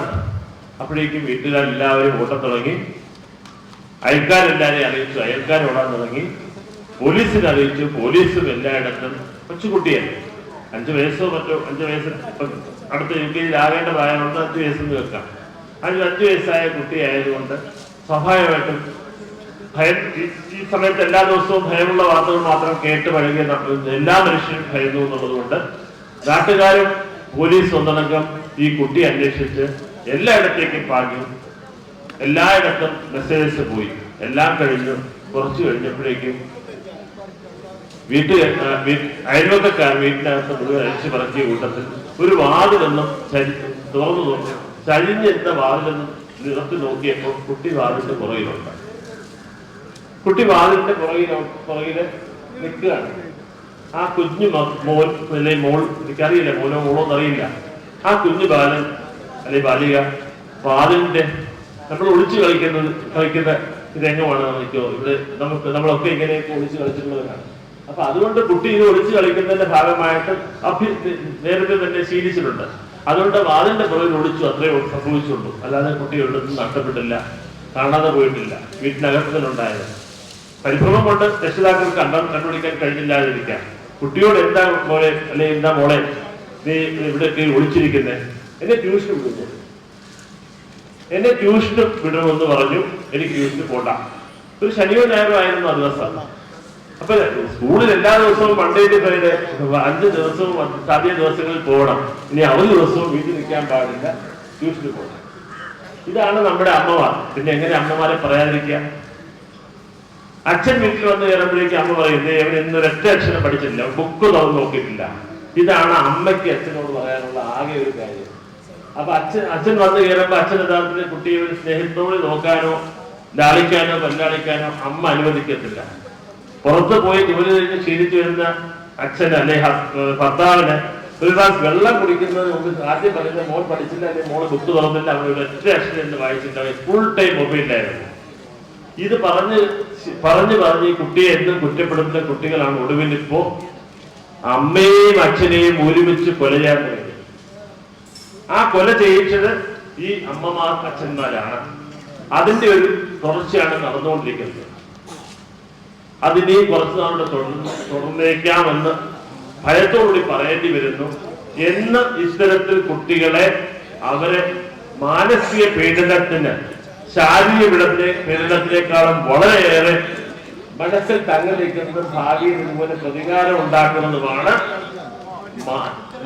അപ്പോഴേക്കും വീട്ടുകാരെല്ലാവരും ഓട്ടം തുടങ്ങി. അയൽക്കാരെല്ലാവരെയും അറിയിച്ചു, അയൽക്കാർ ഓടാൻ തുടങ്ങി. പോലീസിനെ അറിയിച്ചു, പോലീസും എല്ലായിടത്തും. കൊച്ചുകുട്ടിയല്ലേ, 5 വയസ്സോ മറ്റോ, 5 വയസ്സ് അടുത്ത LKG ആകേണ്ട പ്രായമുണ്ട്, 5 വയസ്സെന്ന് വെക്കാം. 5 വയസ്സായ കുട്ടിയായതുകൊണ്ട് സ്വാഭാവികമായിട്ടും ഈ സമയത്ത് എല്ലാ ദിവസവും ഭയമുള്ള വാർത്തകൾ മാത്രം കേട്ട് പഴകിയ എല്ലാ മനുഷ്യരും ഭയന്നു എന്നുള്ളതുകൊണ്ട് നാട്ടുകാരും പോലീസ് ഒന്നടങ്കം ഈ കുട്ടി അന്വേഷിച്ച് എല്ലായിടത്തേക്കും പാഞ്ഞു. എല്ലായിടത്തും മെസ്സേജസ് പോയി. എല്ലാം കഴിഞ്ഞു. കുറച്ചു കഴിഞ്ഞപ്പോഴേക്കും അയൽവക്കക്കാർ വീട്ടിനകത്ത് മുഴുവൻ അഴിച്ചു പറക്കിയ കൂട്ടത്തിൽ ഒരു വാതിലൊന്നും തുറന്നു നോക്കി ചരിഞ്ഞെത്ത വാതിലൊന്നും നിറത്തി നോക്കിയപ്പോൾ കുട്ടി വാതിലിന്റെ പുറകിലുണ്ട്. കുട്ടി വാതിലിന്റെ പുറകില് നിൽക്കുകയാണ്. ആ കുഞ്ഞു മോൻ അല്ലെങ്കിൽ മോൾ, എനിക്കറിയില്ല മോനോ മോളോ എന്നറിയില്ല, ആ കുഞ്ഞു ബാലൻ അല്ലെങ്കിൽ ബാലിക വാതിലിന്റെ നമ്മൾ ഒളിച്ചു കളിക്കുന്ന രംഗമാണ് നമുക്കോ ഇവിടെ നമ്മളൊക്കെ ഇങ്ങനെയൊക്കെ ഒളിച്ചു കളിച്ചിട്ടുള്ളവരാണ്. അപ്പൊ അതുകൊണ്ട് കുട്ടി ഇത് ഒളിച്ചു കളിക്കുന്നതിന്റെ ഭാഗമായിട്ട് നേരത്തെ തന്നെ ശീലിച്ചിട്ടുണ്ട്. അതുകൊണ്ട് വാതിലിന്റെ പുറകിൽ ഒളിച്ചു, അത്രയും സംഭവിച്ചുള്ളൂ. അല്ലാതെ കുട്ടി ഒരിടത്തും നഷ്ടപ്പെട്ടില്ല, കാണാതെ പോയിട്ടില്ല. വീട്ടിനകത്ത് തന്നെ ഉണ്ടായത്. പരിഭ്രമം കൊണ്ട് രക്ഷിതാക്കൾക്ക് കണ്ടുപിടിക്കാൻ കഴിഞ്ഞില്ലാതിരിക്കാം. കുട്ടിയോട് എന്താ മോളെ അല്ലെങ്കിൽ എന്താ മോളെ നീ ഇവിടെയൊക്കെ ഒളിച്ചിരിക്കുന്നേ, എന്നെ ട്യൂഷന് വിടുന്നു, എന്നെ ട്യൂഷന് വിടണമെന്ന് പറഞ്ഞു. എനിക്ക് ട്യൂഷന് പോണ്ട. ഒരു ശനിയോ ഞായറോ ആയിരുന്നു ആ ദിവസം. അപ്പൊ സ്കൂളിൽ എല്ലാ ദിവസവും മൺഡേ ടു ഫ്രൈഡേ 5 ദിവസവും സാധ്യ ദിവസങ്ങളിൽ പോകണം. ഇനി അവധി ദിവസവും വീട്ടിൽ നിൽക്കാൻ പാടില്ല, ട്യൂഷന് പോകണം. ഇതാണ് നമ്മുടെ അമ്മമാർ. പിന്നെ എങ്ങനെ അമ്മമാരെ പറയാതിരിക്കാം? അച്ഛൻ വീട്ടിൽ വന്ന് കയറുമ്പോഴേക്കും അമ്മ പറയുന്നത് അവൻ ഇന്നൊരൊറ്റ അക്ഷരം പഠിച്ചിട്ടില്ല, ബുക്ക് തുറന്ന് നോക്കിയിട്ടില്ല. ഇതാണ് അമ്മയ്ക്ക് അച്ഛനോട് പറയാനുള്ള ആകെ ഒരു കാര്യം. അപ്പൊ അച്ഛൻ വന്ന് കയറുമ്പോ അച്ഛൻ യഥാർത്ഥത്തിൽ കുട്ടിയെ ഒരു സ്നേഹത്തോട് നോക്കാനോ ലാളിക്കാനോ പല്ലാളിക്കാനോ അമ്മ അനുവദിക്കത്തില്ല. പുറത്ത് പോയി ജോലി കഴിഞ്ഞ് ക്ഷീണിച്ചു വരുന്ന അച്ഛൻ അല്ലെ ഭർത്താവിന് ഒരു ഗ്ലാസ് വെള്ളം കുടിക്കുന്നത് നമുക്ക് ആദ്യം പറയുന്നത് മോൾ പഠിച്ചില്ല, അല്ലെങ്കിൽ മോള് ബുക്ക് തുറന്നില്ല, അവൾ ഒരു ഒറ്റ അക്ഷരം എന്ന് വായിച്ചിട്ടുണ്ടാവും. Full time മൊബൈലിലായിരുന്നു. ഇത് പറഞ്ഞ് ഈ കുട്ടിയെ എന്നും കുറ്റപ്പെടുത്തുന്ന കുട്ടികളാണ് ഒടുവിൽ ഇപ്പോ അമ്മയെയും അച്ഛനെയും ഒരുമിച്ച് കൊല ചെയ്യാൻ തുടങ്ങി. ആ കൊല ചെയ്യിച്ചത് ഈ അമ്മമാർ അച്ഛന്മാരാണ്. അതിന്റെ ഒരു തുടർച്ചയാണ് നടന്നുകൊണ്ടിരിക്കുന്നത്. അതിനെയും കുറച്ചു നാളുടെ തുടർന്നേക്കാമെന്ന് ഭയത്തോടുകൂടി പറയേണ്ടി വരുന്നു. എന്ന് ഇത്തരത്തിൽ കുട്ടികളെ അവരെ മാനസിക പീഡനത്തിന്, ശാരീരിക പീഡനത്തിനേക്കാളും വളരെയേറെ മനസ്സിൽ തങ്ങിയിരിക്കുന്നത് ഭാവിയിൽ ഇതുപോലെ പ്രതികാരം ഉണ്ടാക്കുന്നതുമാണ്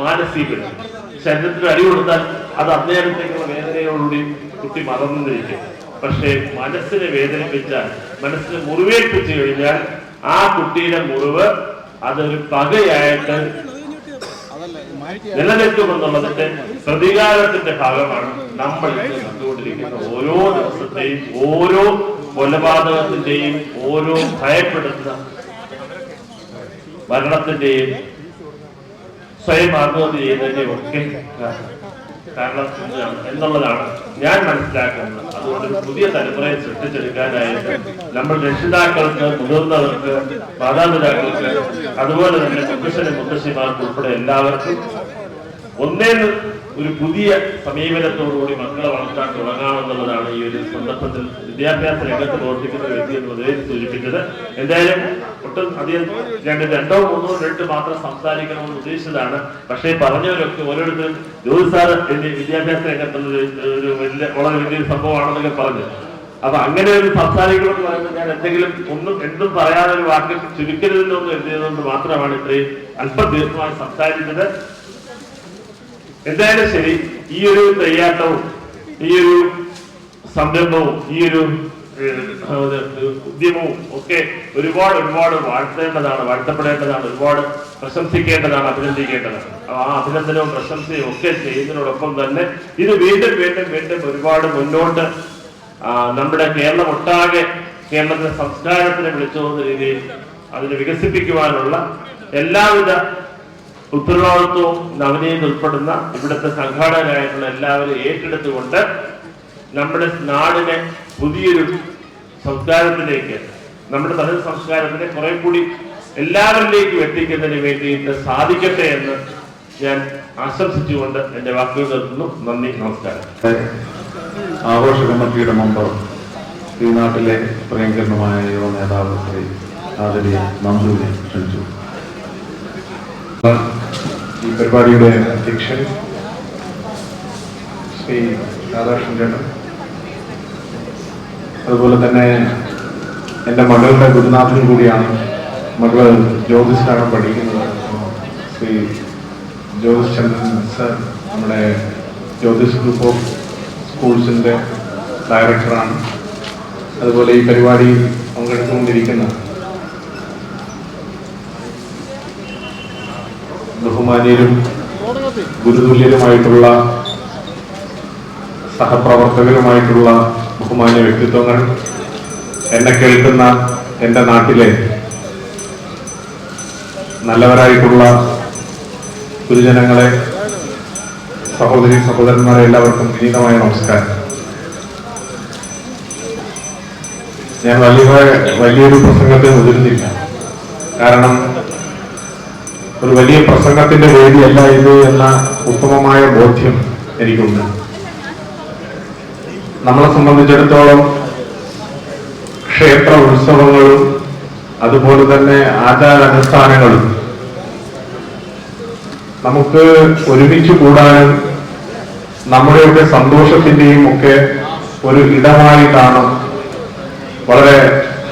മാനസിക പീഡനം. ശരീരത്തിൽ അടി കൊടുത്താൽ അത് അന്നേരത്തേക്കുള്ള വേദനയോടുകൂടി കുട്ടി മറന്നിരിക്കും. പക്ഷേ മനസ്സിനെ വേദനിപ്പിച്ചാൽ, മനസ്സിനെ മുറിവേൽപ്പിച്ചു കഴിഞ്ഞാൽ ആ കുട്ടിയുടെ മുറിവ് അതൊരു പകയായിട്ട് നിലനിൽക്കുമെന്നുള്ളതിന്റെ പ്രതികാരത്തിന്റെ ഭാഗമാണ് നമ്മൾ കണ്ടുകൊണ്ടിരിക്കുന്ന ഓരോ ദിവസത്തെയും ഓരോ കൊലപാതകത്തിന്റെയും ഓരോ ഭയപ്പെടുത്തുന്ന മരണത്തിന്റെയും സ്വയം ആത്മഹത്യ ചെയ്യുന്നതിന്റെയും ഒക്കെ കാരണം എന്നുള്ളതാണ് ഞാൻ മനസ്സിലാക്കുന്നത്. അതുകൊണ്ട് ഒരു പുതിയ തലമുറയെ സൃഷ്ടിച്ചെടുക്കാനായിട്ട് നമ്മൾ രക്ഷിതാക്കൾക്ക്, മുതിർന്നവർക്ക്, മാതാപിതാക്കൾക്ക്, അതുപോലെ തന്നെ മുത്തശ്ശിമാർക്ക് ഉൾപ്പെടെ എല്ലാവർക്കും ഒന്നേന്ന് ഒരു പുതിയ സമീപനത്തോടുകൂടി മക്കളെ വളർത്താൻ തുടങ്ങാമെന്നുള്ളതാണ് ഈ ഒരു സന്ദർഭത്തിൽ വിദ്യാഭ്യാസ രംഗത്ത് പ്രവർത്തിക്കുന്ന ഒരു വ്യക്തി എന്നുള്ളതിനെ സൂചിപ്പിച്ചത്. എന്തായാലും ഒട്ടും അധികം 2 3 മിനിറ്റ് മാത്രം സംസാരിക്കണമെന്ന് ഉദ്ദേശിച്ചതാണ്. പക്ഷേ പറഞ്ഞവരൊക്കെ ഓരോരുത്തരും ജോലി സാർ വിദ്യാഭ്യാസ രംഗത്തുള്ള ഒരു വളരെ വലിയൊരു സംഭവമാണെന്നൊക്കെ പറഞ്ഞു. അപ്പൊ അങ്ങനെ ഒരു സംസാരിക്കണമെന്ന് പറയുമ്പോൾ ഞാൻ എന്തും പറയാതെ ഒരു വാക്ക് ചുരുക്കരുതെന്നൊന്നും എഴുതിയതുകൊണ്ട് മാത്രമാണ് ഇത്രയും അല്പം ദീർഘമായി സംസാരിച്ചത്. എന്തായാലും ശരി, ഈ ഒരു തയ്യാട്ടവും ഈ ഒരു സംരംഭവും ഈ ഒരു ഉദ്യമവും ഒക്കെ ഒരുപാട് വാഴ്ത്തപ്പെടേണ്ടതാണ്, ഒരുപാട് പ്രശംസിക്കേണ്ടതാണ്, അഭിനന്ദിക്കേണ്ടതാണ്. ആ അഭിനന്ദനവും പ്രശംസയും ഒക്കെ ചെയ്യുന്നതിനോടൊപ്പം തന്നെ ഇത് വീണ്ടും ഒരുപാട് മുന്നോട്ട് നമ്മുടെ കേരളത്തിന്റെ സംസ്കാരത്തിനെ വിളിച്ചുകൊണ്ട രീതിയിൽ അതിനെ വികസിപ്പിക്കുവാനുള്ള എല്ലാവിധ ഉത്തരവാദിത്വവും നവനീതി ഉൾപ്പെടുന്ന ഇവിടുത്തെ സംഘാടകരായിട്ടുള്ള എല്ലാവരും ഏറ്റെടുത്തുകൊണ്ട് നമ്മുടെ നാടിനെ പുതിയൊരു സംസ്കാരത്തിലേക്ക്, നമ്മുടെ തനത് സംസ്കാരത്തിനെ കുറെ കൂടി എല്ലാവരിലേക്കും എത്തിക്കുന്നതിന് വേണ്ടിയിട്ട് സാധിക്കട്ടെ എന്ന് ഞാൻ ആശംസിച്ചുകൊണ്ട് എന്റെ വാക്കുകൾ നിർത്തുന്നു. നന്ദി, നമസ്കാരം. ആഘോഷ കമ്മിറ്റിയുടെ മെമ്പർ, ഈ നാട്ടിലെ പ്രിയങ്കരനുമായ യുവ നേതാവ് ശ്രീ ആദരിയ നന്ദുവിനെ ക്ഷണിച്ചു. ഈ പരിപാടിയുടെ അധ്യക്ഷൻ ശ്രീ രാധാകൃഷ്ണൻ ചേട്ടൻ, അതുപോലെ തന്നെ എൻ്റെ മകളുടെ ഗുരുനാഥൻ കൂടിയാണ്, മകള് ജ്യോതിസിലാണ് പഠിക്കുന്നത്, ശ്രീ ജ്യോതിസ് ചന്ദ്രൻ സർ, നമ്മുടെ ജ്യോതിസ് ഗ്രൂപ്പ് ഓഫ് സ്കൂൾസിൻ്റെ ഡയറക്ടറാണ്. അതുപോലെ ഈ പരിപാടി പങ്കെടുത്തുകൊണ്ടിരിക്കുന്ന ബഹുമാനീയരും ഗുരുതുല്യരുമായിട്ടുള്ള സഹപ്രവർത്തകരുമായിട്ടുള്ള ബഹുമാന്യ വ്യക്തിത്വങ്ങൾ, എന്നെ കേൾക്കുന്ന എൻ്റെ നാട്ടിലെ നല്ലവരായിട്ടുള്ള ഗുരുജനങ്ങളെ, സഹോദരി സഹോദരന്മാരെ, എല്ലാവർക്കും വിനീതമായ നമസ്കാരം. ഞാൻ വലിയൊരു പ്രസംഗത്തെ മുതിരുന്നില്ല. കാരണം ഒരു വലിയ പ്രസംഗത്തിന്റെ വേദിയല്ല ഇത് എന്ന ഉത്തമമായ ബോധ്യം എനിക്കുണ്ട്. നമ്മളെ സംബന്ധിച്ചിടത്തോളം ക്ഷേത്ര ഉത്സവങ്ങളും അതുപോലെ തന്നെ ആചാരാനുഷ്ഠാനങ്ങളും നമുക്ക് ഒരുമിച്ച് കൂടാനും നമ്മുടെയൊക്കെ സന്തോഷത്തിന്റെയും ഒക്കെ ഒരു ഇടമായിട്ടാണ് വളരെ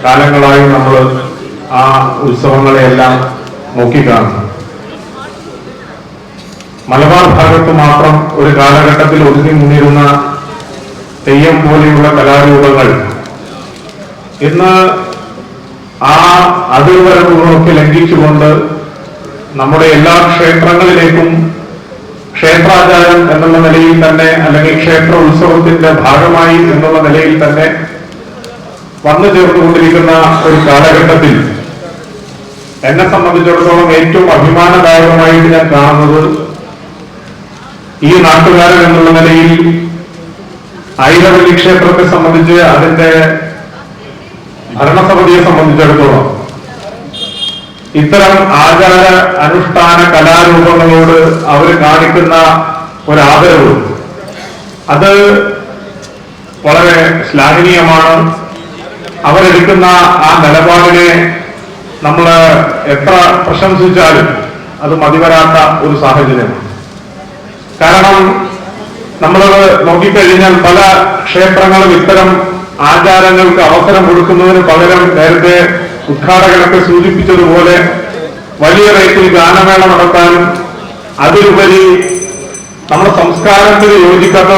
കാലങ്ങളായി നമ്മൾ ആ ഉത്സവങ്ങളെയെല്ലാം നോക്കിക്കാണുന്നു. മലബാർ ഭാഗത്ത് മാത്രം ഒരു കാലഘട്ടത്തിൽ ഒതുങ്ങി നിന്നിരുന്ന തെയ്യം പോലെയുള്ള കലാരൂപങ്ങൾ ഇന്ന് ആ അതിർവരമ്പുകളൊക്കെ ലംഘിച്ചുകൊണ്ട് നമ്മുടെ എല്ലാ ക്ഷേത്രങ്ങളിലേക്കും ക്ഷേത്രാചാരം എന്നുള്ള നിലയിൽ തന്നെ, അല്ലെങ്കിൽ ക്ഷേത്ര ഉത്സവത്തിന്റെ ഭാഗമായി എന്നുള്ള നിലയിൽ തന്നെ വന്നു ചേർന്നുകൊണ്ടിരിക്കുന്ന ഒരു കാലഘട്ടത്തിൽ എന്നെ സംബന്ധിച്ചിടത്തോളം ഏറ്റവും അഭിമാനദായകമായിട്ട് ഞാൻ കാണുന്നത് ഈ നാട്ടുകാരൻ എന്നുള്ള നിലയിൽ ഐരവല്ലി ക്ഷേത്രത്തെ സംബന്ധിച്ച്, അതിന്റെ ഭരണസമിതിയെ സംബന്ധിച്ചിടത്തോളം ഇത്തരം ആചാര അനുഷ്ഠാന കലാരൂപങ്ങളോട് അവർ കാണിക്കുന്ന ഒരാദരവ്, അത് വളരെ ശ്ലാഘനീയമാണ്. അവരെടുക്കുന്ന ആ നിലപാടിനെ നമ്മൾ എത്ര പ്രശംസിച്ചാലും അത് മതിവരാത്ത ഒരു സാഹചര്യമാണ്. കാരണം നമ്മളത് നോക്കിക്കഴിഞ്ഞാൽ പല ക്ഷേത്രങ്ങളും ഇത്തരം ആചാരങ്ങൾക്ക് അവസരം കൊടുക്കുന്നതിന് പകരം നേരത്തെ ഉദ്ഘാടകനൊക്കെ സൂചിപ്പിച്ചതുപോലെ വലിയ റേറ്റിൽ ഗാനമേള നടത്താനും അതിലുപരി നമ്മുടെ സംസ്കാരത്തിന് യോജിക്കാത്ത,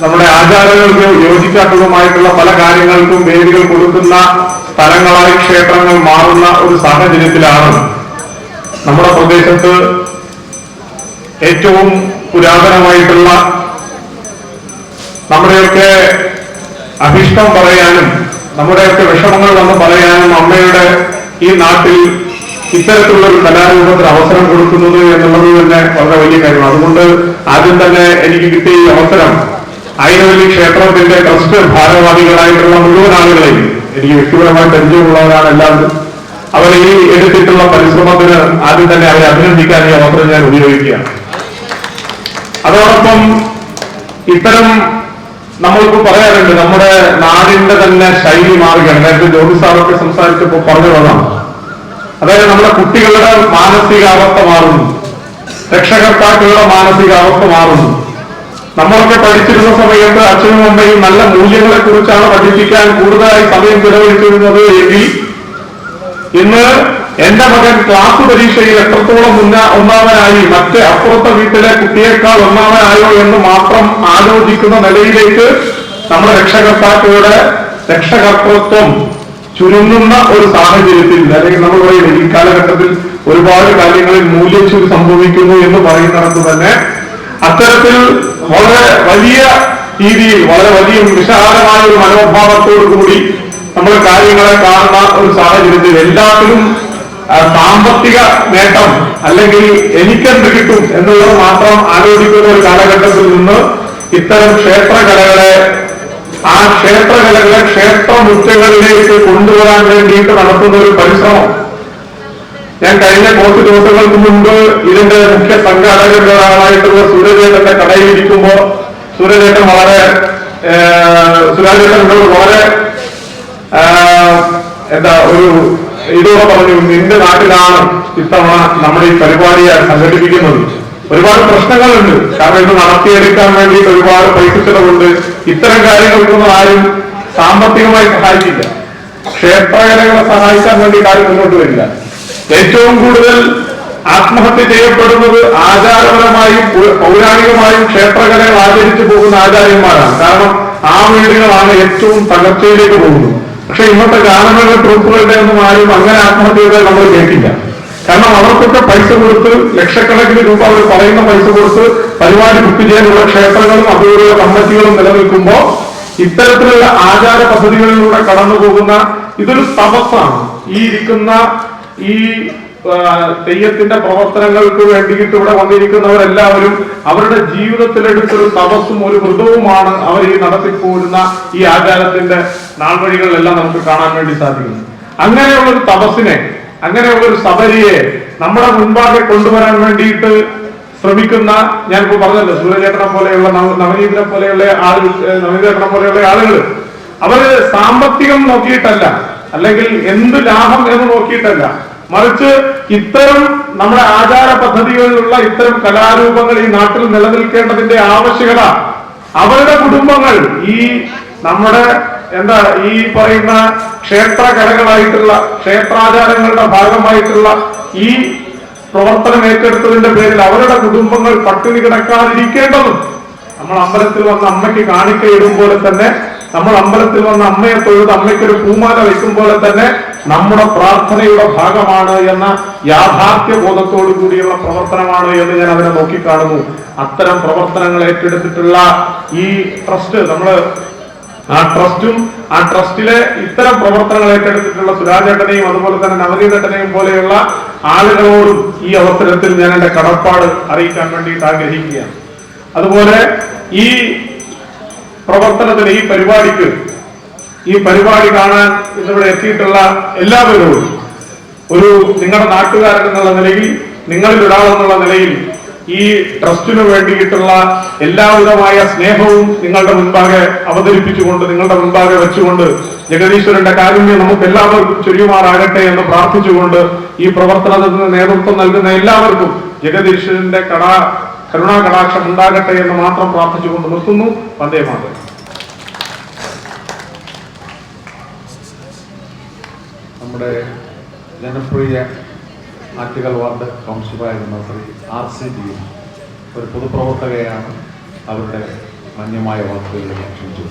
നമ്മുടെ ആചാരങ്ങൾക്ക് യോജിക്കാത്തതുമായിട്ടുള്ള പല കാര്യങ്ങൾക്കും വേദികൾ കൊടുക്കുന്ന സ്ഥലങ്ങളായി ക്ഷേത്രങ്ങൾ മാറുന്ന ഒരു സാഹചര്യത്തിലാണ് നമ്മുടെ പ്രദേശത്ത് ഏറ്റവും പുരാതനമായിട്ടുള്ള നമ്മുടെയൊക്കെ അഭിഷ്ടം പറയാനും നമ്മുടെയൊക്കെ വിഷമങ്ങൾ വന്ന് പറയാനും അമ്മയുടെ ഈ നാട്ടിൽ ഇത്തരത്തിലുള്ള ഒരു കലാരൂപത്തിന് അവസരം കൊടുക്കുന്നത് എന്നുള്ളത് തന്നെ വളരെ വലിയ കാര്യമാണ്. അതുകൊണ്ട് ആദ്യം തന്നെ എനിക്ക് കിട്ടിയ ഈ അവസരം ഐരവല്ലി ക്ഷേത്രത്തിന്റെ ട്രസ്റ്റ് ഭാരവാഹികളായിട്ടുള്ള മുഴുവൻ ആളുകളെയും, എനിക്ക് വ്യക്തിപരമായി പരിചയമുള്ളവരാണ് എല്ലാവരും, അവർ ഈ എടുത്തിട്ടുള്ള പരിശ്രമത്തിന് ആദ്യം തന്നെ അവരെ അഭിനന്ദിക്കാൻ ഈ അവസരം ഞാൻ ഉപയോഗിക്കുകയാണ്. അതോടൊപ്പം ഇത്തരം നമ്മൾക്ക് പറയാറുണ്ട്, നമ്മുടെ നാടിന്റെ തന്നെ ശൈലി മാറുകയാണ്. നേരത്തെ ജോലി സാറൊക്കെ സംസാരിച്ചപ്പോൾ പറഞ്ഞതാണ്, അതായത് നമ്മുടെ കുട്ടികളുടെ മാനസികാവസ്ഥ മാറുന്നു, രക്ഷകർത്താക്കളുടെ മാനസികാവസ്ഥ മാറുന്നു. നമ്മളൊക്കെ പഠിച്ചിരുന്ന സമയത്ത് അച്ഛനും അമ്മയും നല്ല മൂല്യങ്ങളെ കുറിച്ചാണ് പഠിപ്പിക്കാൻ കൂടുതലായി സമയം ചെലവഴിച്ചിരുന്നത് എങ്കിൽ ഇന്ന് എന്റെ മകൻ ക്ലാസ് പരീക്ഷയിൽ എത്രത്തോളം ഒന്നാമനായി, മറ്റേ അപ്പുറത്തെ വീട്ടിലെ കുട്ടിയേക്കാൾ ഒന്നാമനായോ എന്ന് മാത്രം ആലോചിക്കുന്ന നിലയിലേക്ക് നമ്മുടെ രക്ഷകർത്താക്കളുടെ രക്ഷകർത്തൃത്വം ചുരുങ്ങുന്ന ഒരു സാഹചര്യത്തിൽ, അല്ലെങ്കിൽ നമ്മൾ പറയുന്നത് ഈ കാലഘട്ടത്തിൽ ഒരുപാട് കാര്യങ്ങളിൽ മൂല്യച്യുതി സംഭവിക്കുന്നു എന്ന് പറയുന്നിടത്ത് തന്നെ അത്തരത്തിൽ വളരെ വലിയ രീതിയിൽ, വളരെ വലിയ വിശാലമായ ഒരു മനോഭാവത്തോടു കൂടി നമ്മൾ കാര്യങ്ങളെ കാണുന്ന ഒരു സാഹചര്യത്തിൽ എല്ലാത്തിലും സാമ്പത്തിക നേട്ടം അല്ലെങ്കിൽ എനിക്കെന്ത് കിട്ടും എന്നുള്ളത് മാത്രം ആലോചിക്കുന്ന ഒരു കാലഘട്ടത്തിൽ നിന്ന് ഇത്തരം ക്ഷേത്രകലകളെ, ആ ക്ഷേത്രകലകളെ ക്ഷേത്രമുറ്റങ്ങളിലേക്ക് കൊണ്ടുവരാൻ വേണ്ടിയിട്ട് നടത്തുന്ന ഒരു പരിശ്രമം, ഞാൻ കഴിഞ്ഞ കുറച്ച് ദിവസങ്ങൾക്ക് മുൻപ് ഇതിന്റെ മുഖ്യ സംഘാടകരായിട്ടുള്ള സൂര്യചേട്ടന്റെ കടയിലിരിക്കുമ്പോ സൂര്യചേട്ടൻ വളരെ ഒരു ഇതോടെ പറഞ്ഞു, നിന്റെ നാട്ടിലാണ് ഇത്തവണ നമ്മുടെ ഈ പരിപാടി സംഘടിപ്പിക്കുന്നത്. ഒരുപാട് പ്രശ്നങ്ങളുണ്ട്, കാരണം ഇത് നടത്തിയെടുക്കാൻ വേണ്ടിയിട്ട് ഒരുപാട് പൈസ ചെലവുണ്ട്. ഇത്തരം കാര്യങ്ങൾക്കൊന്നും ആരും സാമ്പത്തികമായി സഹായിക്കില്ല. ക്ഷേത്രകലകളെ സഹായിക്കാൻ വേണ്ടിയിട്ട് ആരും മുന്നോട്ട് വരില്ല. ഏറ്റവും കൂടുതൽ ആത്മഹത്യ ചെയ്യപ്പെടുന്നത് ആചാരപരമായും പൗരാണികമായും ക്ഷേത്രകലകൾ ആചരിച്ചു പോകുന്ന ആചാര്യന്മാരാണ്. കാരണം ആ വീടുകളാണ് ഏറ്റവും തകർച്ചയിലേക്ക് പോകുന്നത്. പക്ഷെ ഇന്നത്തെ ഗാനമേള ട്രൂപ്പുകളുടെ ഒന്നും ആരും അങ്ങനെ ആത്മഹത്യകൾ നമ്മൾ കേൾക്കില്ല. കാരണം അവർക്കൊക്കെ പൈസ കൊടുത്ത് ലക്ഷക്കണക്കിന് രൂപ അവർ പറയുന്ന പൈസ കൊടുത്ത് പരിപാടി ബുക്ക് ചെയ്യാനുള്ള ക്ഷേത്രങ്ങളും അതുപോലുള്ള കമ്മിറ്റികളും നിലനിൽക്കുമ്പോൾ ഇത്തരത്തിലുള്ള ആചാര പദ്ധതികളിലൂടെ കടന്നു പോകുന്ന ഇതൊരു തപസ്സാണ്. ഈ ഇരിക്കുന്ന ഈ തെയ്യത്തിന്റെ പ്രവർത്തനങ്ങൾക്ക് വേണ്ടിയിട്ട് ഇവിടെ വന്നിരിക്കുന്നവരെല്ലാവരും അവരുടെ ജീവിതത്തിലെടുത്തൊരു തപസ്സും ഒരു വ്രതവുമാണ് അവർ ഈ നടത്തിപ്പോരുന്ന ഈ ആചാരത്തിന്റെ നാൾവഴികളിലെല്ലാം നമുക്ക് കാണാൻ വേണ്ടി സാധിക്കുന്നു. അങ്ങനെയുള്ളൊരു തപസ്സിനെ, അങ്ങനെയുള്ളൊരു സബരിയെ നമ്മുടെ മുൻപാകെ കൊണ്ടുവരാൻ വേണ്ടിയിട്ട് ശ്രമിക്കുന്ന, ഞാനിപ്പോ പറഞ്ഞല്ലോ സൂര്യചേട്ടനെ പോലെയുള്ള നവനീതനെ പോലെയുള്ള ആളുകൾ അവര് സാമ്പത്തികം നോക്കിയിട്ടല്ല, അല്ലെങ്കിൽ എന്ത് ലാഭം എന്ന് നോക്കിയിട്ടല്ല, മറിച്ച് ഇത്തരം നമ്മുടെ ആചാര പദ്ധതികളിലുള്ള ഇത്തരം കലാരൂപങ്ങൾ ഈ നാട്ടിൽ നിലനിൽക്കേണ്ടതിന്റെ ആവശ്യകത അവരുടെ കുടുംബങ്ങൾ ഈ നമ്മുടെ ഈ പറയുന്ന ക്ഷേത്ര കലകളായിട്ടുള്ള ക്ഷേത്രാചാരങ്ങളുടെ ഭാഗമായിട്ടുള്ള ഈ പ്രവർത്തനം ഏറ്റെടുത്തതിന്റെ പേരിൽ അവരുടെ കുടുംബങ്ങൾ പട്ടിണി കിടക്കാതിരിക്കേണ്ടതും, നമ്മൾ അമ്പലത്തിൽ വന്ന അമ്മയ്ക്ക് കാണിക്കയിടും പോലെ തന്നെ, നമ്മൾ അമ്പലത്തിൽ വന്ന അമ്മയെ തൊഴുത് അമ്മയ്ക്കൊരു പൂമാല വയ്ക്കും പോലെ തന്നെ നമ്മുടെ പ്രാർത്ഥനയുടെ ഭാഗമാണ് എന്ന യാഥാർത്ഥ്യ ബോധത്തോടു കൂടിയുള്ള പ്രവർത്തനമാണ് എന്ന് ഞാൻ അതിനെ നോക്കിക്കാണുന്നു. അത്തരം പ്രവർത്തനങ്ങൾ ഏറ്റെടുത്തിട്ടുള്ള ഈ ട്രസ്റ്റ്, ആ ട്രസ്റ്റിലെ ഇത്തരം പ്രവർത്തനങ്ങൾ ഏറ്റെടുത്തിട്ടുള്ള സുരാജേട്ടനെയും അതുപോലെ തന്നെ നവനീതേട്ടനെയും പോലെയുള്ള ആളുകളോടും ഈ അവസരത്തിൽ ഞാൻ എന്റെ കടപ്പാട് അറിയിക്കാൻ വേണ്ടിയിട്ട് ആഗ്രഹിക്കുകയാണ്. അതുപോലെ ഈ പ്രവർത്തനത്തിന്, ഈ പരിപാടി കാണാൻ ഇന്നിവിടെ എത്തിയിട്ടുള്ള എല്ലാവരോടും നിങ്ങളുടെ നാട്ടുകാരൻ എന്നുള്ള നിലയിൽ, നിങ്ങളിൽ ഒരാളെന്നുള്ള നിലയിൽ ഈ ട്രസ്റ്റിനു വേണ്ടിയിട്ടുള്ള എല്ലാവിധമായ സ്നേഹവും നിങ്ങളുടെ മുൻപാകെ അവതരിപ്പിച്ചുകൊണ്ട്, നിങ്ങളുടെ മുൻപാകെ വെച്ചുകൊണ്ട് ജഗദീശ്വരന്റെ കാരുണ്യം നമുക്ക് എല്ലാവർക്കും ചൊരിയുമാറാകട്ടെ എന്ന് പ്രാർത്ഥിച്ചുകൊണ്ട് ഈ പ്രവർത്തനത്തിന് നേതൃത്വം നൽകുന്ന എല്ലാവർക്കും ജഗദീശ്വരന്റെ കരുണാകടാക്ഷം ഉണ്ടാകട്ടെ എന്ന് മാത്രം പ്രാർത്ഥിച്ചുകൊണ്ട് നിർത്തുന്നു. വന്ദേ മാതരം. നമ്മുടെ ജനപ്രിയ ആറ്റുകാൽ വാർഡ് കൗൺസിലറായിരുന്ന ശ്രീ RCB ഒരു പൊതുപ്രവർത്തകയാണ്. അവരുടെ മാന്യമായ വാക്കുകളിൽ ക്ഷണിച്ചു.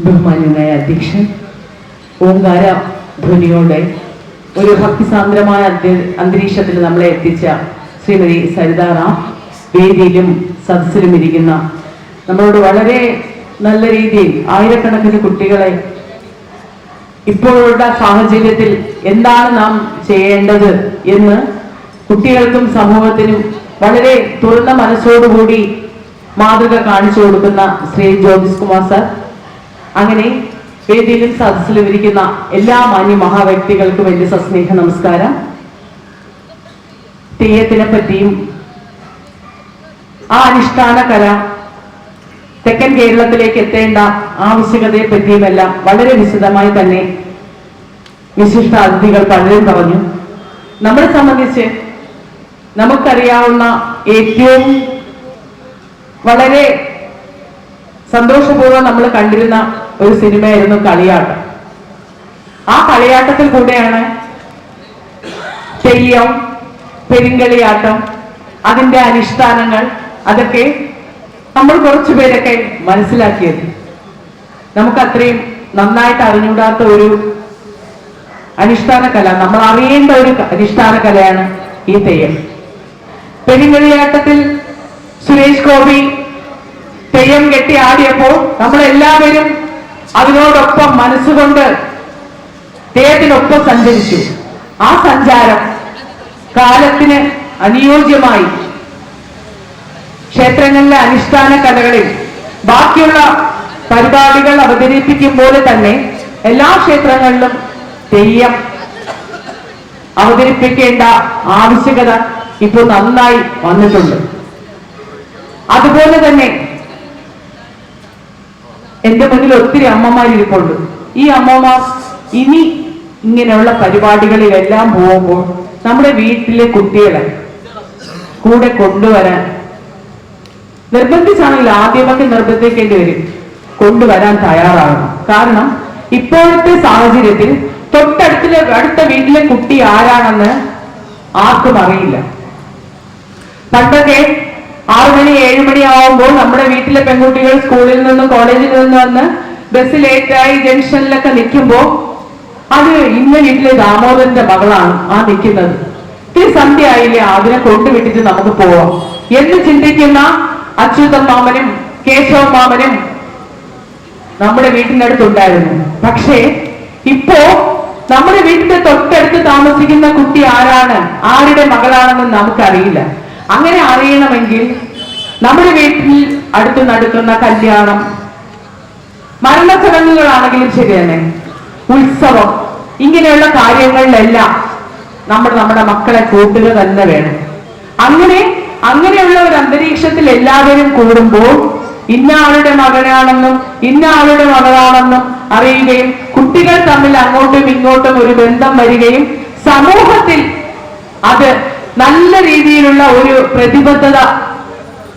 ബഹുമാന്യനായ അധ്യക്ഷൻ, ഓങ്കാര ധ്വനിയോടെ ഒരു ഭക്തിസാന്ദ്രമായ അന്തരീക്ഷത്തിൽ നമ്മളെ എത്തിച്ച ശ്രീമതി സരിതാറാം, വേദിയിലും സദസ്സിലും ഇരിക്കുന്ന നമ്മളോട് വളരെ നല്ല രീതിയിൽ ആയിരക്കണക്കിന് കുട്ടികളെ ഇപ്പോഴുള്ള സാഹചര്യത്തിൽ എന്താണ് നാം ചെയ്യേണ്ടത് എന്ന് കുട്ടികൾക്കും സമൂഹത്തിനും വളരെ തുറന്ന മനസ്സോടുകൂടി മാതൃക കാണിച്ചു കൊടുക്കുന്ന ശ്രീ ജ്യോതിസ് കുമാർ സാർ, അങ്ങനെ വേദിയിലും സദസ്സിലും ഇരിക്കുന്ന എല്ലാ മാന്യ മഹാവ്യക്തികൾക്കും എന്റെ സസ്നേഹ നമസ്കാരം. തെയ്യത്തിനെ പറ്റിയും ആ അനുഷ്ഠാന കല തെക്കൻ കേരളത്തിലേക്ക് എത്തേണ്ട ആവശ്യകതയെ പറ്റിയുമെല്ലാം വളരെ വിശദമായി തന്നെ വിശിഷ്ട അതിഥികൾ പലരും പറഞ്ഞു. നമ്മളെ സംബന്ധിച്ച് നമുക്കറിയാവുന്ന ഏറ്റവും വളരെ സന്തോഷപൂർവ്വം നമ്മൾ കണ്ടിരുന്ന ഒരു സിനിമയായിരുന്നു കളിയാട്ടം. ആ കളിയാട്ടത്തിൽ കൂടെയാണ് തെയ്യം, പെരിങ്കളിയാട്ടം, അതിന്റെ അനുഷ്ഠാനങ്ങൾ, അതൊക്കെ നമ്മൾ കുറച്ചുപേരൊക്കെ മനസ്സിലാക്കിയത്. നമുക്ക് അത്രയും നന്നായിട്ട് അറിഞ്ഞൂടാത്ത ഒരു അനുഷ്ഠാന കല, നമ്മൾ അറിയേണ്ട ഒരു അനുഷ്ഠാന കലയാണ് ഈ തെയ്യം. പെരിങ്കളിയാട്ടത്തിൽ സുരേഷ് ഗോപി തെയ്യം കെട്ടി ആടിയപ്പോൾ നമ്മളെല്ലാവരും അതിനോടൊപ്പം മനസ്സുകൊണ്ട് തെയ്യത്തിനൊപ്പം സഞ്ചരിച്ചു. ആ സഞ്ചാരം കാലത്തിന് അനുയോജ്യമായി ക്ഷേത്രങ്ങളിലെ അനുഷ്ഠാന കലകളിൽ ബാക്കിയുള്ള പരിപാടികൾ അവതരിപ്പിക്കുമ്പോൾ തന്നെ എല്ലാ ക്ഷേത്രങ്ങളിലും തെയ്യം അവതരിപ്പിക്കേണ്ട ആവശ്യകത ഇപ്പോൾ നന്നായി വന്നിട്ടുണ്ട്. അതുപോലെ തന്നെ എന്റെ മുന്നിൽ ഒത്തിരി അമ്മമാരിരിപ്പുണ്ട്. ഈ അമ്മമാർ ഇനി ഇങ്ങനെയുള്ള പരിപാടികളിലെല്ലാം പോകുമ്പോൾ നമ്മുടെ വീട്ടിലെ കുട്ടികളെ കൂടെ കൊണ്ടുവരാൻ നിർബന്ധിച്ചാണെങ്കിൽ ആദ്യമൊക്കെ നിർബന്ധിക്കേണ്ടി വരും, കൊണ്ടുവരാൻ തയ്യാറാകണം. കാരണം ഇപ്പോഴത്തെ സാഹചര്യത്തിൽ അടുത്ത വീട്ടിലെ കുട്ടി ആരാണെന്ന് ആർക്കും അറിയില്ല. പണ്ടൊക്കെ 6 മണി 7 മണി ആവുമ്പോൾ നമ്മുടെ വീട്ടിലെ പെൺകുട്ടികൾ സ്കൂളിൽ നിന്നും കോളേജിൽ നിന്നും വന്ന് ബസ്സിലേറ്റായി ജംഗ്ഷനിലൊക്കെ നിൽക്കുമ്പോ അത് ഇന്ന വീട്ടിലെ ദാമോദരന്റെ മകളാണ് ആ നിൽക്കുന്നത്, ഇത്തിരി സന്ധ്യ ആയില്ലേ അതിനെ കൊണ്ടുവിട്ടിട്ട് നമുക്ക് പോവാം എന്ന് ചിന്തിക്കുന്ന അച്യുതൻ മാമനും കേശവ മാമനും നമ്മുടെ വീട്ടിന്റെ അടുത്തുണ്ടായിരുന്നു. പക്ഷേ ഇപ്പോ നമ്മുടെ വീട്ടിന്റെ തൊട്ടടുത്ത് താമസിക്കുന്ന കുട്ടി ആരാണ്, ആരുടെ മകളാണെന്ന് നമുക്കറിയില്ല. അങ്ങനെ അറിയണമെങ്കിൽ നമ്മുടെ വീട്ടിൽ അടുത്ത് നടക്കുന്ന കല്യാണം, മരണച്ചടങ്ങുകളാണെങ്കിലും ശരി തന്നെ, ഉത്സവം, ഇങ്ങനെയുള്ള കാര്യങ്ങളിലെല്ലാം നമ്മുടെ മക്കളെ കൂട്ടുക തന്നെ വേണം. അങ്ങനെയുള്ള ഒരു അന്തരീക്ഷത്തിൽ എല്ലാവരും കൂടുമ്പോൾ ഇന്ന ആളുടെ മകനാണെന്നും ഇന്ന ആളുടെ മകളാണെന്നും അറിയുകയും കുട്ടികൾ തമ്മിൽ അങ്ങോട്ടും ഇങ്ങോട്ടും ഒരു ബന്ധം വരികയും സമൂഹത്തിൽ അത് നല്ല രീതിയിലുള്ള ഒരു പ്രതിബദ്ധത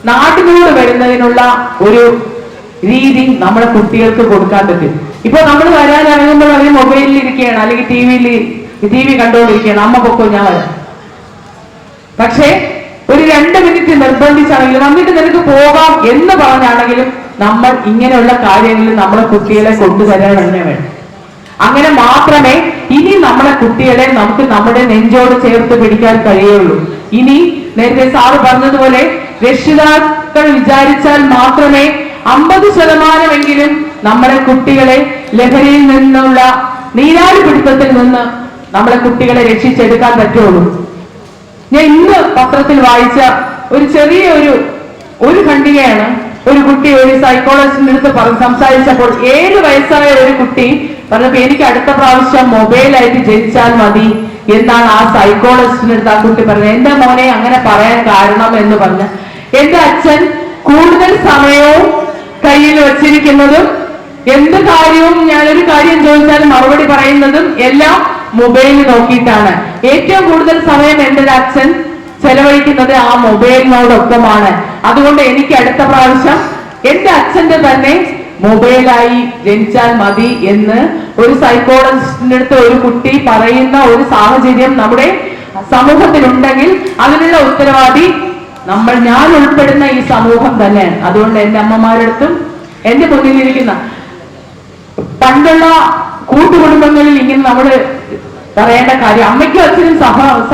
നാടിനോട് വരുന്നതിനുള്ള ഒരു രീതി നമ്മുടെ കുട്ടികൾക്ക് കൊടുക്കാൻ പറ്റും. ഇപ്പൊ നമ്മൾ വരാൻ ഇറങ്ങുമ്പോൾ അവർ മൊബൈലിൽ ഇരിക്കുകയാണ്, അല്ലെങ്കിൽ ടി വി കണ്ടുകൊണ്ടിരിക്കുകയാണ്, അമ്മ പൊക്കോ ഞാൻ വരാം. പക്ഷേ ഒരു 2 മിനിറ്റ് നിർബന്ധിച്ചാണെങ്കിലും വന്നിട്ട് നിനക്ക് പോകാം എന്ന് പറഞ്ഞാണെങ്കിലും നമ്മൾ ഇങ്ങനെയുള്ള കാര്യങ്ങളിൽ നമ്മളെ കുട്ടികളെ കൊണ്ടുവരാൻ തന്നെ വേണം. അങ്ങനെ മാത്രമേ ഇനി നമ്മളെ കുട്ടികളെ നമുക്ക് നമ്മുടെ നെഞ്ചോട് ചേർത്ത് പിടിക്കാൻ കഴിയുള്ളൂ. ഇനി നേരത്തെ സാറ് പറഞ്ഞതുപോലെ രക്ഷിതാക്കൾ വിചാരിച്ചാൽ മാത്രമേ 50% നമ്മുടെ കുട്ടികളെ ലഹരിയിൽ നിന്നുള്ള നീരാളി പിടുത്തത്തിൽ നിന്ന് നമ്മളെ കുട്ടികളെ രക്ഷിച്ചെടുക്കാൻ പറ്റുള്ളൂ. ഞാൻ ഇന്ന് പത്രത്തിൽ വായിച്ച ഒരു ചെറിയ ഒരു ഖണ്ഡികയാണ്. ഒരു കുട്ടി ഒരു സൈക്കോളജിസ്റ്റിന്റെ അടുത്ത് സംസാരിച്ചപ്പോൾ 7 വയസ്സായ ഒരു കുട്ടി പറഞ്ഞപ്പോ എനിക്ക് അടുത്ത പ്രാവശ്യം മൊബൈലായിട്ട് ജനിച്ചാൽ മതി എന്നാണ് ആ സൈക്കോളജിസ്റ്റിന്റെ അടുത്ത് ആ കുട്ടി പറഞ്ഞത്. എന്റെ മോനെ അങ്ങനെ പറയാൻ കാരണം എന്ന് പറഞ്ഞ എന്റെ അച്ഛൻ കൂടുതൽ സമയവും കയ്യിൽ വച്ചിരിക്കുന്നതും എന്ത് കാര്യവും ഞാനൊരു കാര്യം ചോദിച്ചാൽ മറുപടി പറയുന്നതും എല്ലാം മൊബൈൽ നോക്കിയിട്ടാണ്. ഏറ്റവും കൂടുതൽ സമയം എന്റെ അച്ഛൻ ചെലവഴിക്കുന്നത് ആ മൊബൈലിനോടൊപ്പമാണ്. അതുകൊണ്ട് എനിക്ക് അടുത്ത പ്രാവശ്യം എന്റെ അച്ഛന്റെ തന്നെ മൊബൈലായി ജനിച്ചാൽ മതി എന്ന് ഒരു സൈക്കോളജിസ്റ്റിന്റെ അടുത്ത് ഒരു കുട്ടി പറയുന്ന ഒരു സാഹചര്യം നമ്മുടെ സമൂഹത്തിലുണ്ടെങ്കിൽ അതിനുള്ള ഉത്തരവാദി ഞാൻ ഉൾപ്പെടുന്ന ഈ സമൂഹം തന്നെയാണ്. അതുകൊണ്ട് എന്റെ അമ്മമാരടുത്തും എന്റെ മുന്നിലിരിക്കുന്ന പണ്ടുള്ള കൂട്ടുകുടുംബങ്ങളിൽ ഇങ്ങനെ നമ്മൾ പറയേണ്ട കാര്യം, അമ്മയ്ക്കും അച്ഛനും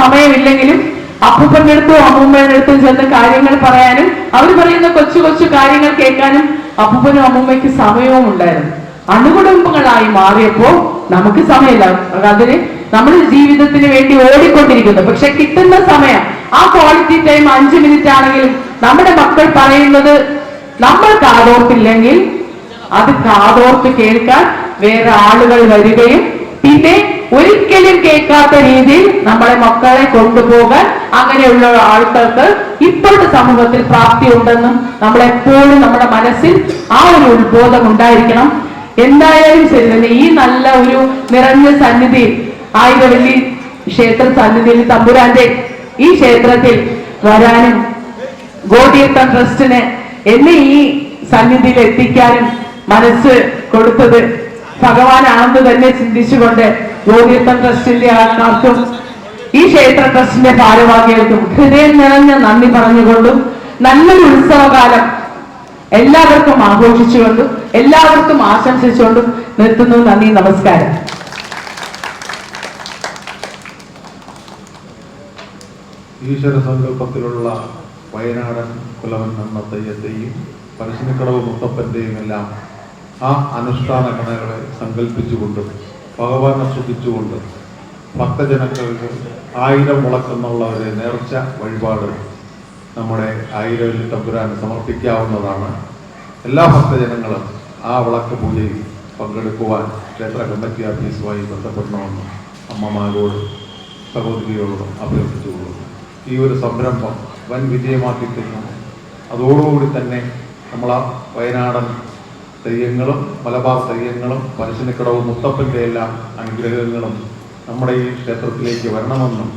സമയമില്ലെങ്കിലും അപ്പൂപ്പന്റെ അടുത്തും അമ്മൂമ്മയുടെ അടുത്തും ചെന്ന് കാര്യങ്ങൾ പറയാനും അവർ പറയുന്ന കൊച്ചു കൊച്ചു കാര്യങ്ങൾ കേൾക്കാനും അപ്പൂപ്പനും അമ്മൂമ്മയ്ക്ക് സമയവും ഉണ്ടായിരുന്നു. അണുകുടുംബങ്ങളായി മാറിയപ്പോ നമുക്ക് സമയമില്ല. അതിന് നമ്മൾ ജീവിതത്തിന് വേണ്ടി ഓടിക്കൊണ്ടിരിക്കുന്നു. പക്ഷെ കിട്ടുന്ന സമയം ആ ക്വാളിറ്റി ടൈം 5 മിനിറ്റ് ആണെങ്കിലും നമ്മുടെ മക്കൾ പറയുന്നത് നമ്മൾ കാതോർത്തില്ലെങ്കിൽ അത് കാതോർത്ത് കേൾക്കാൻ വേറെ ആളുകൾ വരികയും പിന്നെ ഒരിക്കലും കേൾക്കാത്ത രീതിയിൽ നമ്മളെ മക്കളെ കൊണ്ടുപോകാൻ അങ്ങനെയുള്ള ആൾക്കാർക്ക് ഇപ്പോഴത്തെ സമൂഹത്തിൽ പ്രാപ്തി ഉണ്ടെന്നും നമ്മളെപ്പോഴും നമ്മുടെ മനസ്സിൽ ആ ഒരു ഉത്ബോധം ഉണ്ടായിരിക്കണം. എന്തായാലും ശരി തന്നെ ഈ നല്ല ഒരു നിറഞ്ഞ സന്നിധി ആയിരവല്ലി ക്ഷേത്ര സന്നിധിയിൽ തമ്പുരാന്റെ ഈ ക്ഷേത്രത്തിൽ വരാനും ഗോതീർത്ഥം ട്രസ്റ്റിന് എന്നെ ഈ സന്നിധിയിൽ എത്തിക്കാനും മനസ്സ് കൊടുത്തത് ഭഗവാനാണെന്ന് തന്നെ ചിന്തിച്ചുകൊണ്ട് ഗോതീർത്ഥം ട്രസ്റ്റിന്റെ ആൾക്കാർക്കും ഈ ക്ഷേത്ര ട്രസ്റ്റിന്റെ ഭാരവാഹികൾക്കും ഹൃദയം നിറഞ്ഞ നന്ദി പറഞ്ഞുകൊണ്ടും നല്ലൊരു ഉത്സവകാലം എല്ലാവർക്കും ആഘോഷിച്ചുകൊണ്ടും എല്ലാവർക്കും ആശംസിച്ചുകൊണ്ടും നിർത്തുന്നു. നന്ദി, നമസ്കാരം. ഈശ്വര സങ്കല്പത്തിലുള്ള വയനാടൻ കുലവൻ എന്ന തെയ്യത്തെയും പരശ്ശിനിക്കടവ് മുത്തപ്പന്റെയും എല്ലാം ആ അനുഷ്ഠാന കണകളെ സങ്കല്പിച്ചുകൊണ്ടും ഭഗവാനെ സ്തുതിച്ചുകൊണ്ട് ഭക്തജനങ്ങൾക്ക് 1000 വിളക്കെന്നുള്ള ഒരു നേർച്ച വഴിപാട് നമ്മുടെ ആയിരവല്ലി തമ്പുരാന് സമർപ്പിക്കാവുന്നതാണ്. എല്ലാ ഭക്തജനങ്ങളും ആ വിളക്ക് പൂജയിൽ പങ്കെടുക്കുവാൻ ക്ഷേത്ര കമ്മിറ്റി ഓഫീസുമായി ബന്ധപ്പെടണമെന്ന് അമ്മമാരോടും സഹോദരികളോടും അഭ്യർത്ഥിച്ചുകൊള്ളുന്നു. ഈ ഒരു സംരംഭം വൻ വിജയമാക്കി തരുന്നു. അതോടുകൂടി തന്നെ നമ്മൾ വയനാടൻ തെയ്യങ്ങളും മലബാർ തെയ്യങ്ങളും പരശ്ശിനിക്കടവ് മുത്തപ്പൻ്റെ എല്ലാം അനുഗ്രഹങ്ങളും നമ്മുടെ ഈ ക്ഷേത്രത്തിലേക്ക് വരണമെന്നും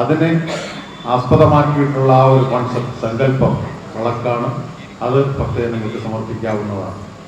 അതിനെ ആസ്പദമാക്കിയിട്ടുള്ള ആ ഒരു കോൺസെപ്റ്റ് സങ്കല്പം വിളക്കാണ്. അത് ഭക്തജനങ്ങൾക്ക് സമർപ്പിക്കാവുന്നതാണ്.